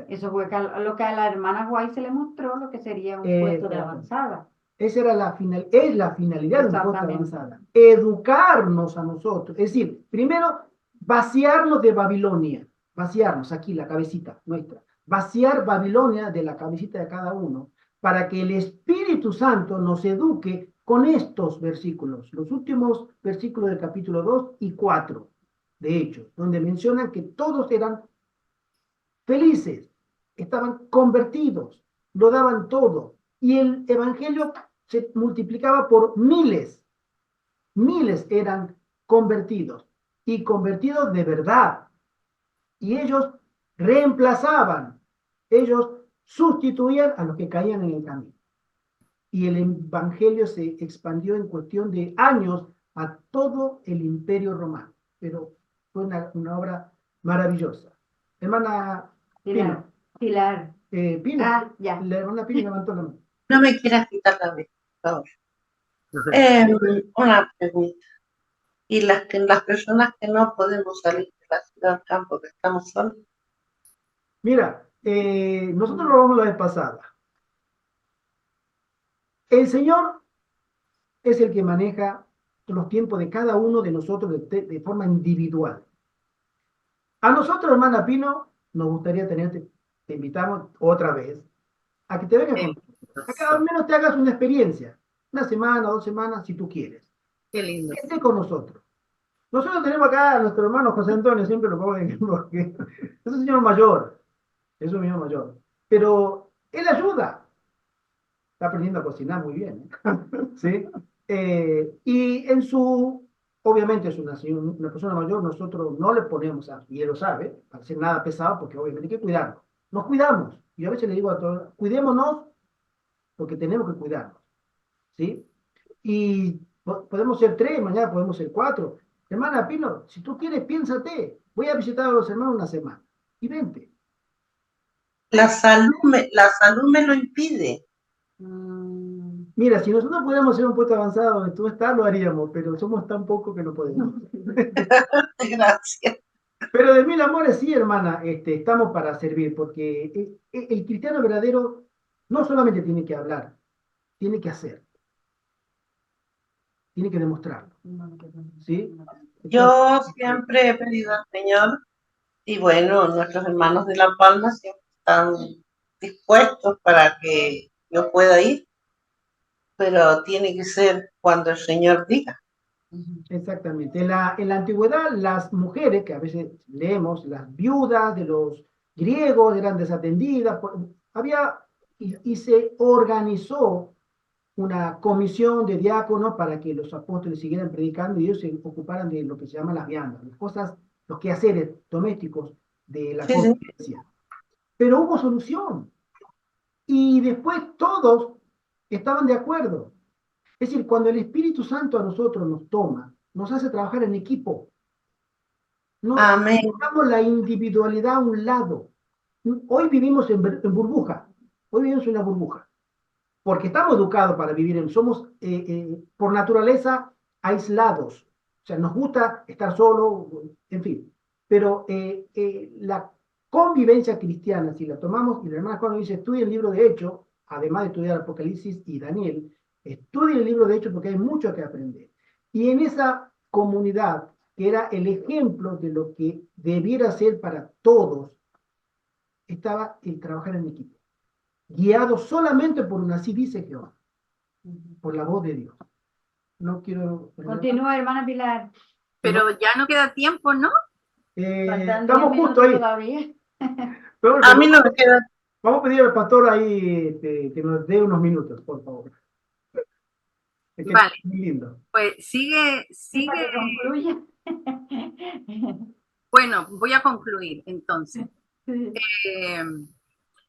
Speaker 1: Eso fue lo que a la hermana White se le mostró, lo que sería un puesto de avanzada.
Speaker 2: Esa era es la finalidad de un puesto de avanzada. Educarnos a nosotros. Es decir, primero, vaciarnos de Babilonia. Vaciarnos aquí, la cabecita nuestra. Vaciar Babilonia de la cabecita de cada uno, para que el Espíritu Santo nos eduque con estos versículos, los últimos versículos del capítulo 2 y 4 de Hechos, donde mencionan que todos eran felices, estaban convertidos, lo daban todo, y el evangelio se multiplicaba por miles. Miles eran convertidos, y convertidos de verdad. Y ellos reemplazaban, ellos sustituían a los que caían en el camino. Y el evangelio se expandió en cuestión de años a todo el imperio romano. Pero fue una obra maravillosa. Hermana Pino.
Speaker 1: Pilar.
Speaker 2: Pino.
Speaker 1: Ya.
Speaker 2: La hermana Pino levantó la mano.
Speaker 5: No me quieras quitar la vez, por favor. Una pregunta. ¿Y las personas que no podemos salir de la ciudad al campo, que estamos solos?
Speaker 2: Mira, nosotros lo vamos la vez pasada. El Señor es el que maneja los tiempos de cada uno de nosotros de forma individual. A nosotros, hermana Pino, nos gustaría tenerte, te invitamos otra vez, a que te vengas con nosotros. A que al menos te hagas una experiencia, 1 semana, 2 semanas, si tú quieres.
Speaker 6: Qué lindo.
Speaker 2: Esté con nosotros. Nosotros tenemos acá a nuestro hermano José Antonio, siempre lo pongo en porque es un señor mayor, es un señor mayor, pero él ayuda, está aprendiendo a cocinar muy bien, ¿eh? ¿Sí? Y en su, obviamente es una persona mayor, nosotros no le ponemos, y él lo sabe, a hacer nada pesado, porque obviamente hay que cuidarlo. Nos cuidamos, y a veces le digo a todos, cuidémonos, porque tenemos que cuidarnos, ¿sí? Y podemos ser 3, mañana podemos ser 4. Hermana Pino, si tú quieres, piénsate, voy a visitar a los hermanos una semana, y vente.
Speaker 5: La salud me lo impide.
Speaker 2: Mira, si nosotros pudiéramos ser un puesto avanzado donde tú estás, lo haríamos, pero somos tan pocos que no podemos.
Speaker 5: Gracias.
Speaker 2: Pero de mil amores, sí, hermana, estamos para servir, porque el cristiano verdadero no solamente tiene que hablar, tiene que hacer, tiene que demostrarlo, ¿sí?
Speaker 5: Yo siempre he pedido al Señor, y bueno, nuestros hermanos de La Palma siempre están dispuestos para que yo pueda ir, pero tiene que ser cuando el Señor diga.
Speaker 2: Exactamente. En la antigüedad, las mujeres, que a veces leemos, las viudas de los griegos eran desatendidas, había y se organizó una comisión de diáconos para que los apóstoles siguieran predicando y ellos se ocuparan de lo que se llama las viandas, las cosas, los quehaceres domésticos de la
Speaker 5: Sí, sí.
Speaker 2: convivencia. Pero hubo solución y después todos estaban de acuerdo. Es decir, cuando el Espíritu Santo a nosotros nos toma, nos hace trabajar en equipo. No
Speaker 5: Amén.
Speaker 2: dejamos la individualidad a un lado. Hoy vivimos en burbuja. Hoy vivimos en una burbuja. Porque estamos educados para vivir somos por naturaleza aislados. O sea, nos gusta estar solo, en fin. Pero la convivencia cristiana, si la tomamos, y la hermana Juan dice, estudia el libro de Hechos, además de estudiar Apocalipsis y Daniel, estudia el libro de Hechos porque hay mucho que aprender. Y en esa comunidad, que era el ejemplo de lo que debiera ser para todos, estaba el trabajar en equipo, guiado solamente por una, así dice Jehová, por la voz de Dios. No quiero...
Speaker 1: Continúa, hermana Pilar.
Speaker 6: Pero ya no queda tiempo, ¿no?
Speaker 1: Faltan
Speaker 2: estamos
Speaker 1: 10
Speaker 2: justo
Speaker 1: minutos
Speaker 2: ahí.
Speaker 1: todavía.
Speaker 2: Pero,
Speaker 5: A mí no me queda.
Speaker 2: vamos a pedir al pastor ahí que nos dé unos minutos, por favor. Es que
Speaker 6: Vale.
Speaker 2: es muy lindo.
Speaker 6: Pues sigue.
Speaker 1: Para que concluya.
Speaker 6: Bueno, voy a concluir entonces.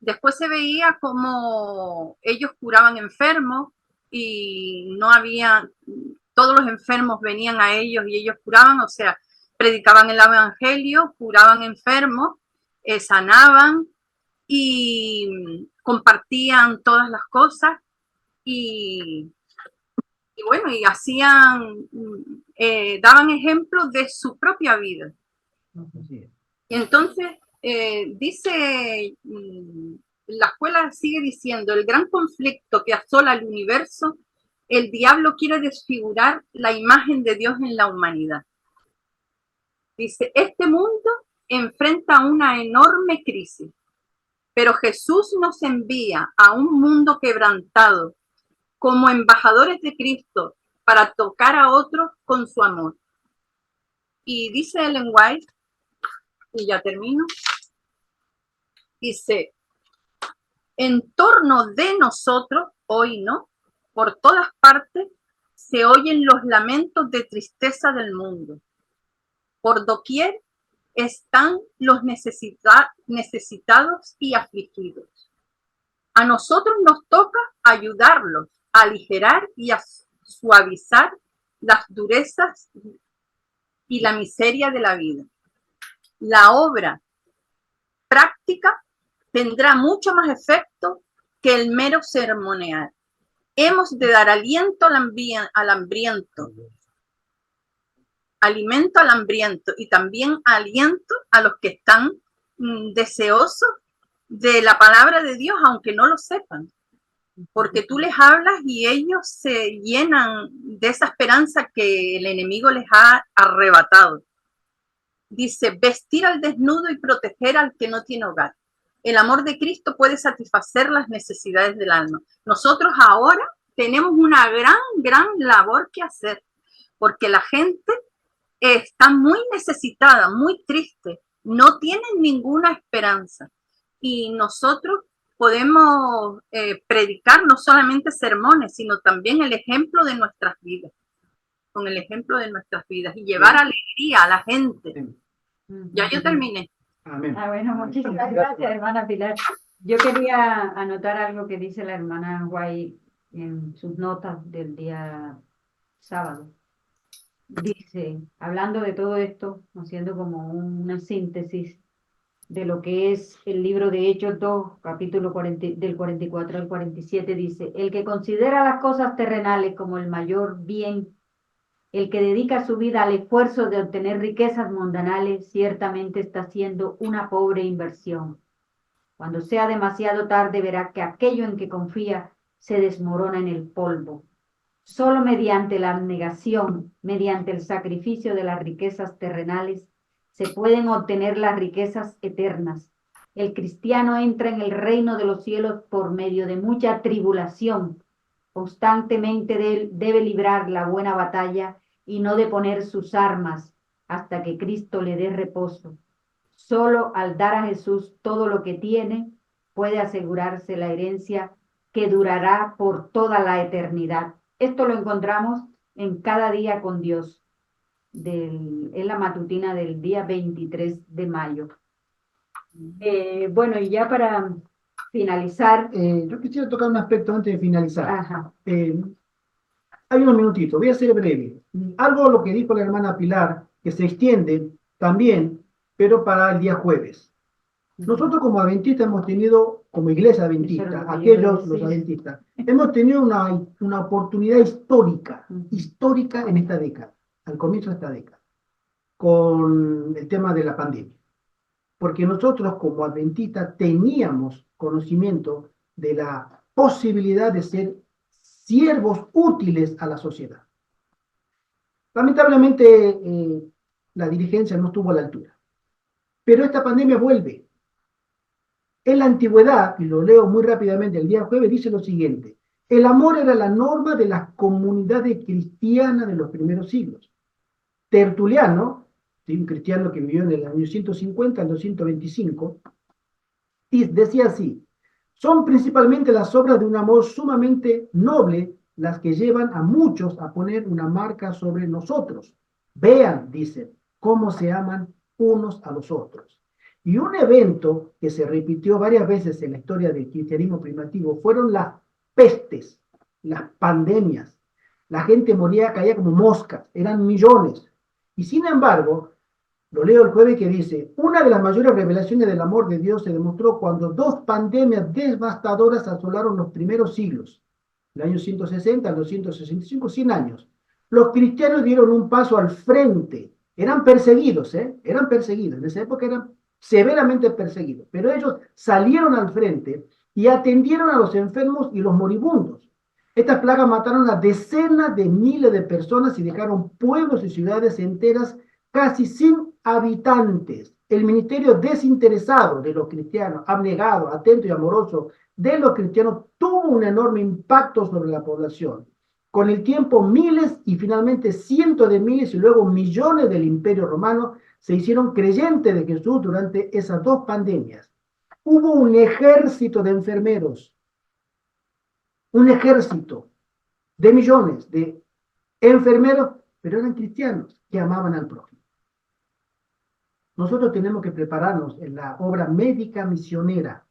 Speaker 6: Después se veía como ellos curaban enfermos y no había, todos los enfermos venían a ellos y ellos curaban, o sea, predicaban el evangelio, curaban enfermos, sanaban y compartían todas las cosas y bueno, y hacían, daban ejemplos de su propia vida. Y entonces dice, la escuela sigue diciendo, el gran conflicto que asola el universo, el diablo quiere desfigurar la imagen de Dios en la humanidad. Dice, este mundo enfrenta una enorme crisis, pero Jesús nos envía a un mundo quebrantado como embajadores de Cristo para tocar a otros con su amor. Y dice Ellen White, y ya termino, dice, en torno de nosotros, hoy no, por todas partes, se oyen los lamentos de tristeza del mundo. Por doquier están los necesitados y afligidos. A nosotros nos toca ayudarlos a aligerar y a suavizar las durezas y la miseria de la vida. La obra práctica tendrá mucho más efecto que el mero ceremonial. Hemos de dar aliento al hambriento, alimento al hambriento y también aliento a los que están deseosos de la palabra de Dios, aunque no lo sepan. Porque tú les hablas y ellos se llenan de esa esperanza que el enemigo les ha arrebatado. Dice, vestir al desnudo y proteger al que no tiene hogar. El amor de Cristo puede satisfacer las necesidades del alma. Nosotros ahora tenemos una gran labor que hacer, porque la gente está muy necesitada, muy triste, no tienen ninguna esperanza. Y nosotros podemos predicar no solamente sermones, sino también el ejemplo de nuestras vidas, con el ejemplo de nuestras vidas y llevar alegría a la gente. Ya yo terminé.
Speaker 2: Amén.
Speaker 1: Bueno, muchísimas gracias, hermana Pilar. Yo quería anotar algo que dice la hermana Guay en sus notas del día sábado. Dice, hablando de todo esto, haciendo como una síntesis de lo que es el libro de Hechos 2, capítulo 40, del 44 al 47, dice, el que considera las cosas terrenales como el mayor bien, el que dedica su vida al esfuerzo de obtener riquezas mundanales, ciertamente está haciendo una pobre inversión. Cuando sea demasiado tarde, verá que aquello en que confía se desmorona en el polvo. Solo mediante la abnegación, mediante el sacrificio de las riquezas terrenales, se pueden obtener las riquezas eternas. El cristiano entra en el reino de los cielos por medio de mucha tribulación. Constantemente debe librar la buena batalla y no deponer sus armas hasta que Cristo le dé reposo. Solo al dar a Jesús todo lo que tiene, puede asegurarse la herencia que durará por toda la eternidad. Esto lo encontramos en Cada Día con Dios, en la matutina del día 23 de mayo. Bueno, y ya para finalizar.
Speaker 2: Yo quisiera tocar un aspecto antes de finalizar.
Speaker 1: Ajá.
Speaker 2: Hay unos minutitos, voy a ser breve. Algo lo que dijo la hermana Pilar, que se extiende también, pero para el día jueves. Nosotros como adventistas hemos tenido, como iglesia adventista, aquellos, los adventistas, hemos tenido una oportunidad histórica en esta década, al comienzo de esta década, con el tema de la pandemia. Porque nosotros como adventistas teníamos conocimiento de la posibilidad de ser siervos útiles a la sociedad. Lamentablemente, la dirigencia no estuvo a la altura. Pero esta pandemia vuelve. En la antigüedad, y lo leo muy rápidamente, el día jueves dice lo siguiente: el amor era la norma de las comunidades cristianas de los primeros siglos. Tertuliano, ¿sí?, un cristiano que vivió en el año 150 al 225, y decía así: son principalmente las obras de un amor sumamente noble las que llevan a muchos a poner una marca sobre nosotros. Vean, dice, cómo se aman unos a los otros. Y un evento que se repitió varias veces en la historia del cristianismo primitivo fueron las pestes, las pandemias. La gente moría, caía como moscas, eran millones. Y sin embargo, lo leo el jueves que dice, una de las mayores revelaciones del amor de Dios se demostró cuando dos pandemias devastadoras asolaron los primeros siglos, el año 160 al 265, 100 años. Los cristianos dieron un paso al frente, eran perseguidos, eran perseguidos, en esa época eran severamente perseguidos, pero ellos salieron al frente y atendieron a los enfermos y los moribundos. Estas plagas mataron a decenas de miles de personas y dejaron pueblos y ciudades enteras casi sin habitantes. El ministerio desinteresado de los cristianos, abnegado, atento y amoroso de los cristianos, tuvo un enorme impacto sobre la población. Con el tiempo, miles y finalmente cientos de miles y luego millones del Imperio Romano se hicieron creyentes de Jesús durante esas dos pandemias. Hubo un ejército de enfermeros, un ejército de millones de enfermeros, pero eran cristianos que amaban al prójimo. Nosotros tenemos que prepararnos en la obra médica misionera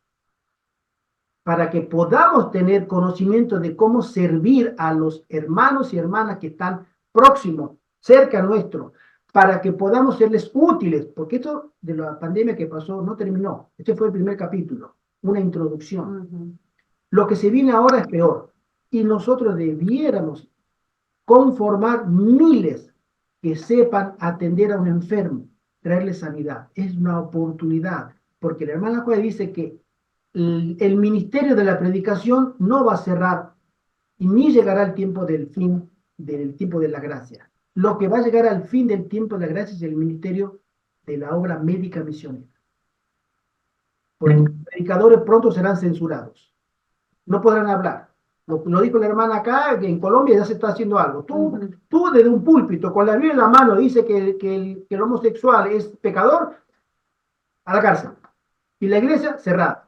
Speaker 2: para que podamos tener conocimiento de cómo servir a los hermanos y hermanas que están próximos, cerca nuestro, para que podamos serles útiles, porque esto de la pandemia que pasó no terminó. Este fue el primer capítulo, una introducción. Lo que se viene ahora es peor, y nosotros debiéramos conformar miles que sepan atender a un enfermo, traerle sanidad. Es una oportunidad, porque la hermana Juárez dice que el ministerio de la predicación no va a cerrar y ni llegará el tiempo del fin del tiempo de la gracia. Lo que va a llegar al fin del tiempo de la gracia es el ministerio de la obra médica misionera. Porque los predicadores pronto serán censurados. No podrán hablar. Lo dijo la hermana acá, que en Colombia ya se está haciendo algo.
Speaker 1: Ujú.
Speaker 2: Tú desde un púlpito, con la Biblia en la mano, dice que el homosexual es pecador, a la cárcel. Y la iglesia cerrada.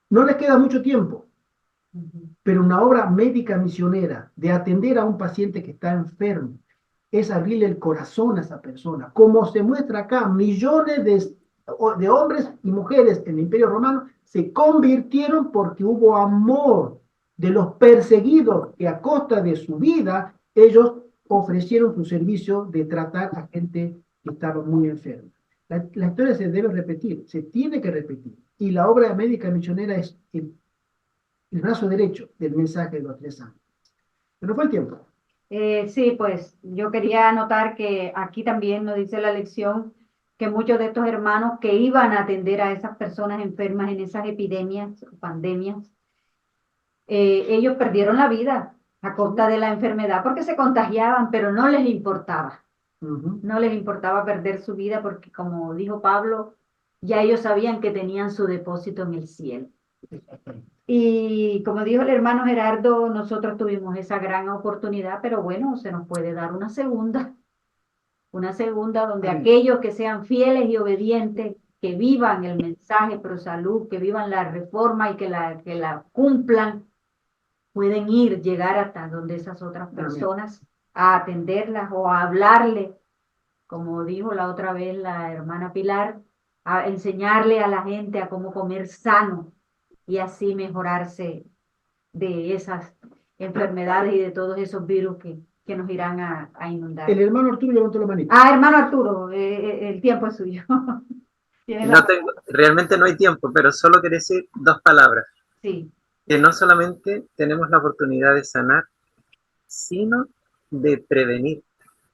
Speaker 2: No les queda mucho tiempo, pero una obra médica misionera de atender a un paciente que está enfermo es abrirle el corazón a esa persona. Como se muestra acá, millones de hombres y mujeres en el Imperio Romano se convirtieron porque hubo amor de los perseguidos que a costa de su vida ellos ofrecieron su servicio de tratar a gente que estaba muy enferma. La historia se debe repetir, se tiene que repetir. Y la obra médica misionera es el brazo derecho del mensaje de los 3 años. Pero fue el tiempo.
Speaker 1: Sí, pues yo quería anotar que aquí también nos dice la lección que muchos de estos hermanos que iban a atender a esas personas enfermas en esas epidemias, pandemias, ellos perdieron la vida a costa de la enfermedad porque se contagiaban, pero no les importaba. No les importaba perder su vida porque, como dijo Pablo, ya ellos sabían que tenían su depósito en el cielo. Y como dijo el hermano Gerardo, nosotros tuvimos esa gran oportunidad, pero bueno, se nos puede dar una segunda donde
Speaker 2: Amén.
Speaker 1: aquellos que sean fieles y obedientes, que vivan el mensaje pro salud, que vivan la reforma y que la cumplan, pueden llegar hasta donde esas otras personas a atenderlas o a hablarle, como dijo la otra vez la hermana Pilar, a enseñarle a la gente a cómo comer sano y así mejorarse de esas enfermedades y de todos esos virus que nos irán a inundar.
Speaker 2: El hermano Arturo levantó la manita.
Speaker 1: Ah, hermano Arturo, el tiempo es suyo.
Speaker 7: Realmente no hay tiempo, pero solo quiero decir 2 palabras.
Speaker 1: Sí.
Speaker 7: Que no solamente tenemos la oportunidad de sanar, sino de prevenir.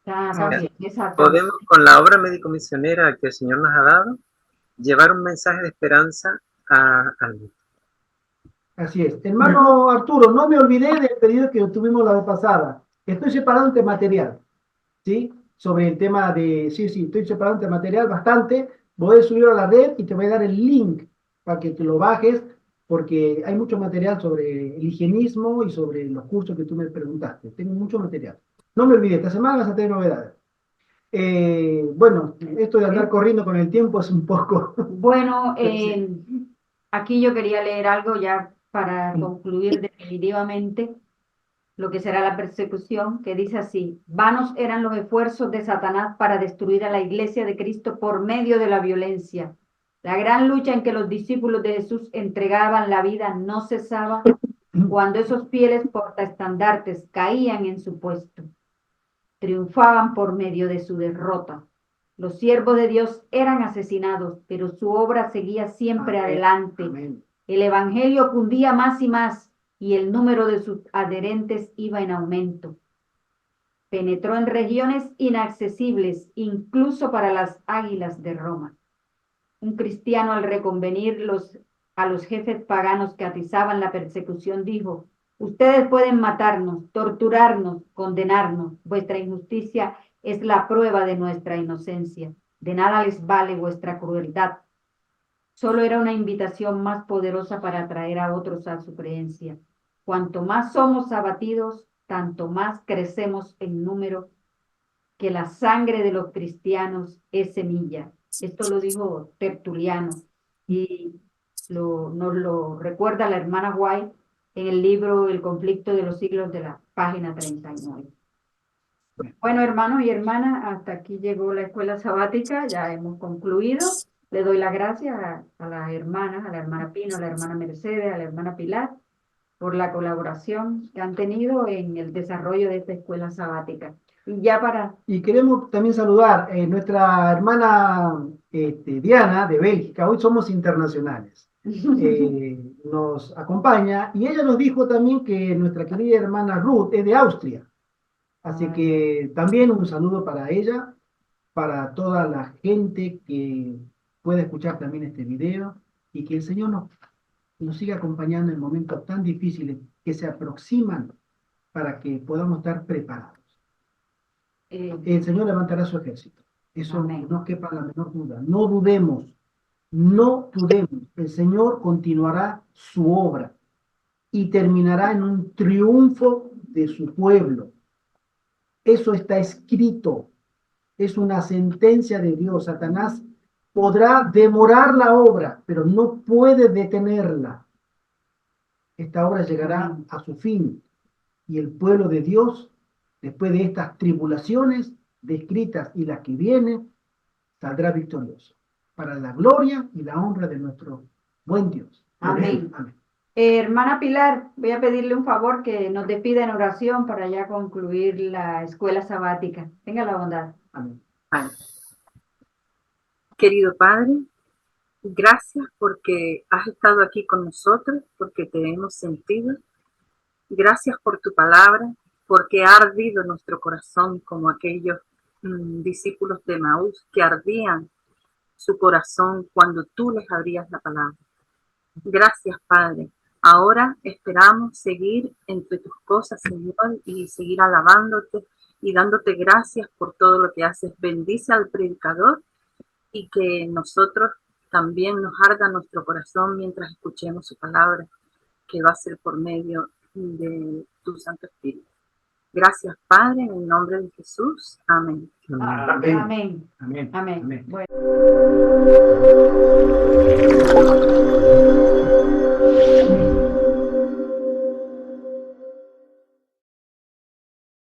Speaker 1: También, exactamente.
Speaker 7: Podemos, con la obra médico-misionera que el Señor nos ha dado, llevar un mensaje de esperanza al mundo.
Speaker 2: Así es. Hermano Arturo, no me olvidé del pedido que tuvimos la vez pasada. Estoy separando material, ¿sí? Sobre el tema de... Sí, estoy separando material bastante. Voy a subirlo a la red y te voy a dar el link para que te lo bajes, porque hay mucho material sobre el higienismo y sobre los cursos que tú me preguntaste. Tengo mucho material. No me olvides, esta semana vas a tener novedades. Bueno, esto de andar corriendo con el tiempo es un poco...
Speaker 1: Bueno, aquí yo quería leer algo ya para concluir definitivamente lo que será la persecución, que dice así: vanos eran los esfuerzos de Satanás para destruir a la iglesia de Cristo por medio de la violencia. La gran lucha en que los discípulos de Jesús entregaban la vida no cesaba cuando esos fieles portaestandartes caían en su puesto. Triunfaban por medio de su derrota. Los siervos de Dios eran asesinados, pero su obra seguía siempre adelante.
Speaker 2: Amén.
Speaker 1: El evangelio cundía más y más, y el número de sus adherentes iba en aumento. Penetró en regiones inaccesibles, incluso para las águilas de Roma. Un cristiano, al reconvenir a los jefes paganos que atizaban la persecución, dijo: ustedes pueden matarnos, torturarnos, condenarnos. Vuestra injusticia es la prueba de nuestra inocencia. De nada les vale vuestra crueldad. Solo era una invitación más poderosa para atraer a otros a su creencia. Cuanto más somos abatidos, tanto más crecemos en número, que la sangre de los cristianos es semilla. Esto lo dijo Tertuliano y nos lo recuerda la hermana White en el libro El conflicto de los siglos, de la página 39. Bueno, hermanos y hermanas, hasta aquí llegó la escuela sabática, ya hemos concluido. Le doy las gracias a las hermanas, a la hermana Pino, a la hermana Mercedes, a la hermana Pilar, por la colaboración que han tenido en el desarrollo de esta escuela sabática. Y ya para...
Speaker 2: Y queremos también saludar a nuestra hermana Diana de Bélgica. Hoy somos internacionales. Nos acompaña y ella nos dijo también que nuestra querida hermana Ruth es de Austria. Así que también un saludo para ella, para toda la gente que pueda escuchar también este video, y que el Señor nos siga acompañando en momentos tan difíciles que se aproximan, para que podamos estar preparados. El Señor levantará su ejército. Eso no quepa la menor duda. No dudemos. No dudemos. El Señor continuará su obra. y terminará en un triunfo de su pueblo. Eso está escrito. Es una sentencia de Dios. Satanás podrá demorar la obra, pero no puede detenerla. Esta obra llegará a su fin y el pueblo de Dios, después de estas tribulaciones descritas y las que vienen, saldrá victorioso para la gloria y la honra de nuestro buen Dios.
Speaker 1: Amén.
Speaker 2: Amén.
Speaker 1: Hermana Pilar, voy a pedirle un favor que nos despida en oración para ya concluir la escuela sabática. Tenga la bondad.
Speaker 2: Amén.
Speaker 6: Amén. Querido Padre, gracias porque has estado aquí con nosotros, porque te hemos sentido. Gracias por tu palabra, porque ha ardido nuestro corazón como aquellos discípulos de Maús que ardían su corazón cuando tú les abrías la palabra. Gracias, Padre. Ahora esperamos seguir entre tus cosas, Señor, y seguir alabándote y dándote gracias por todo lo que haces. Bendice al predicador y que nosotros también nos arda nuestro corazón mientras escuchemos su palabra, que va a ser por medio de tu Santo Espíritu. Gracias, Padre, en el nombre de Jesús. Amén.
Speaker 2: Amén.
Speaker 1: Amén.
Speaker 2: Amén.
Speaker 1: Amén.
Speaker 2: Amén.
Speaker 1: Bueno.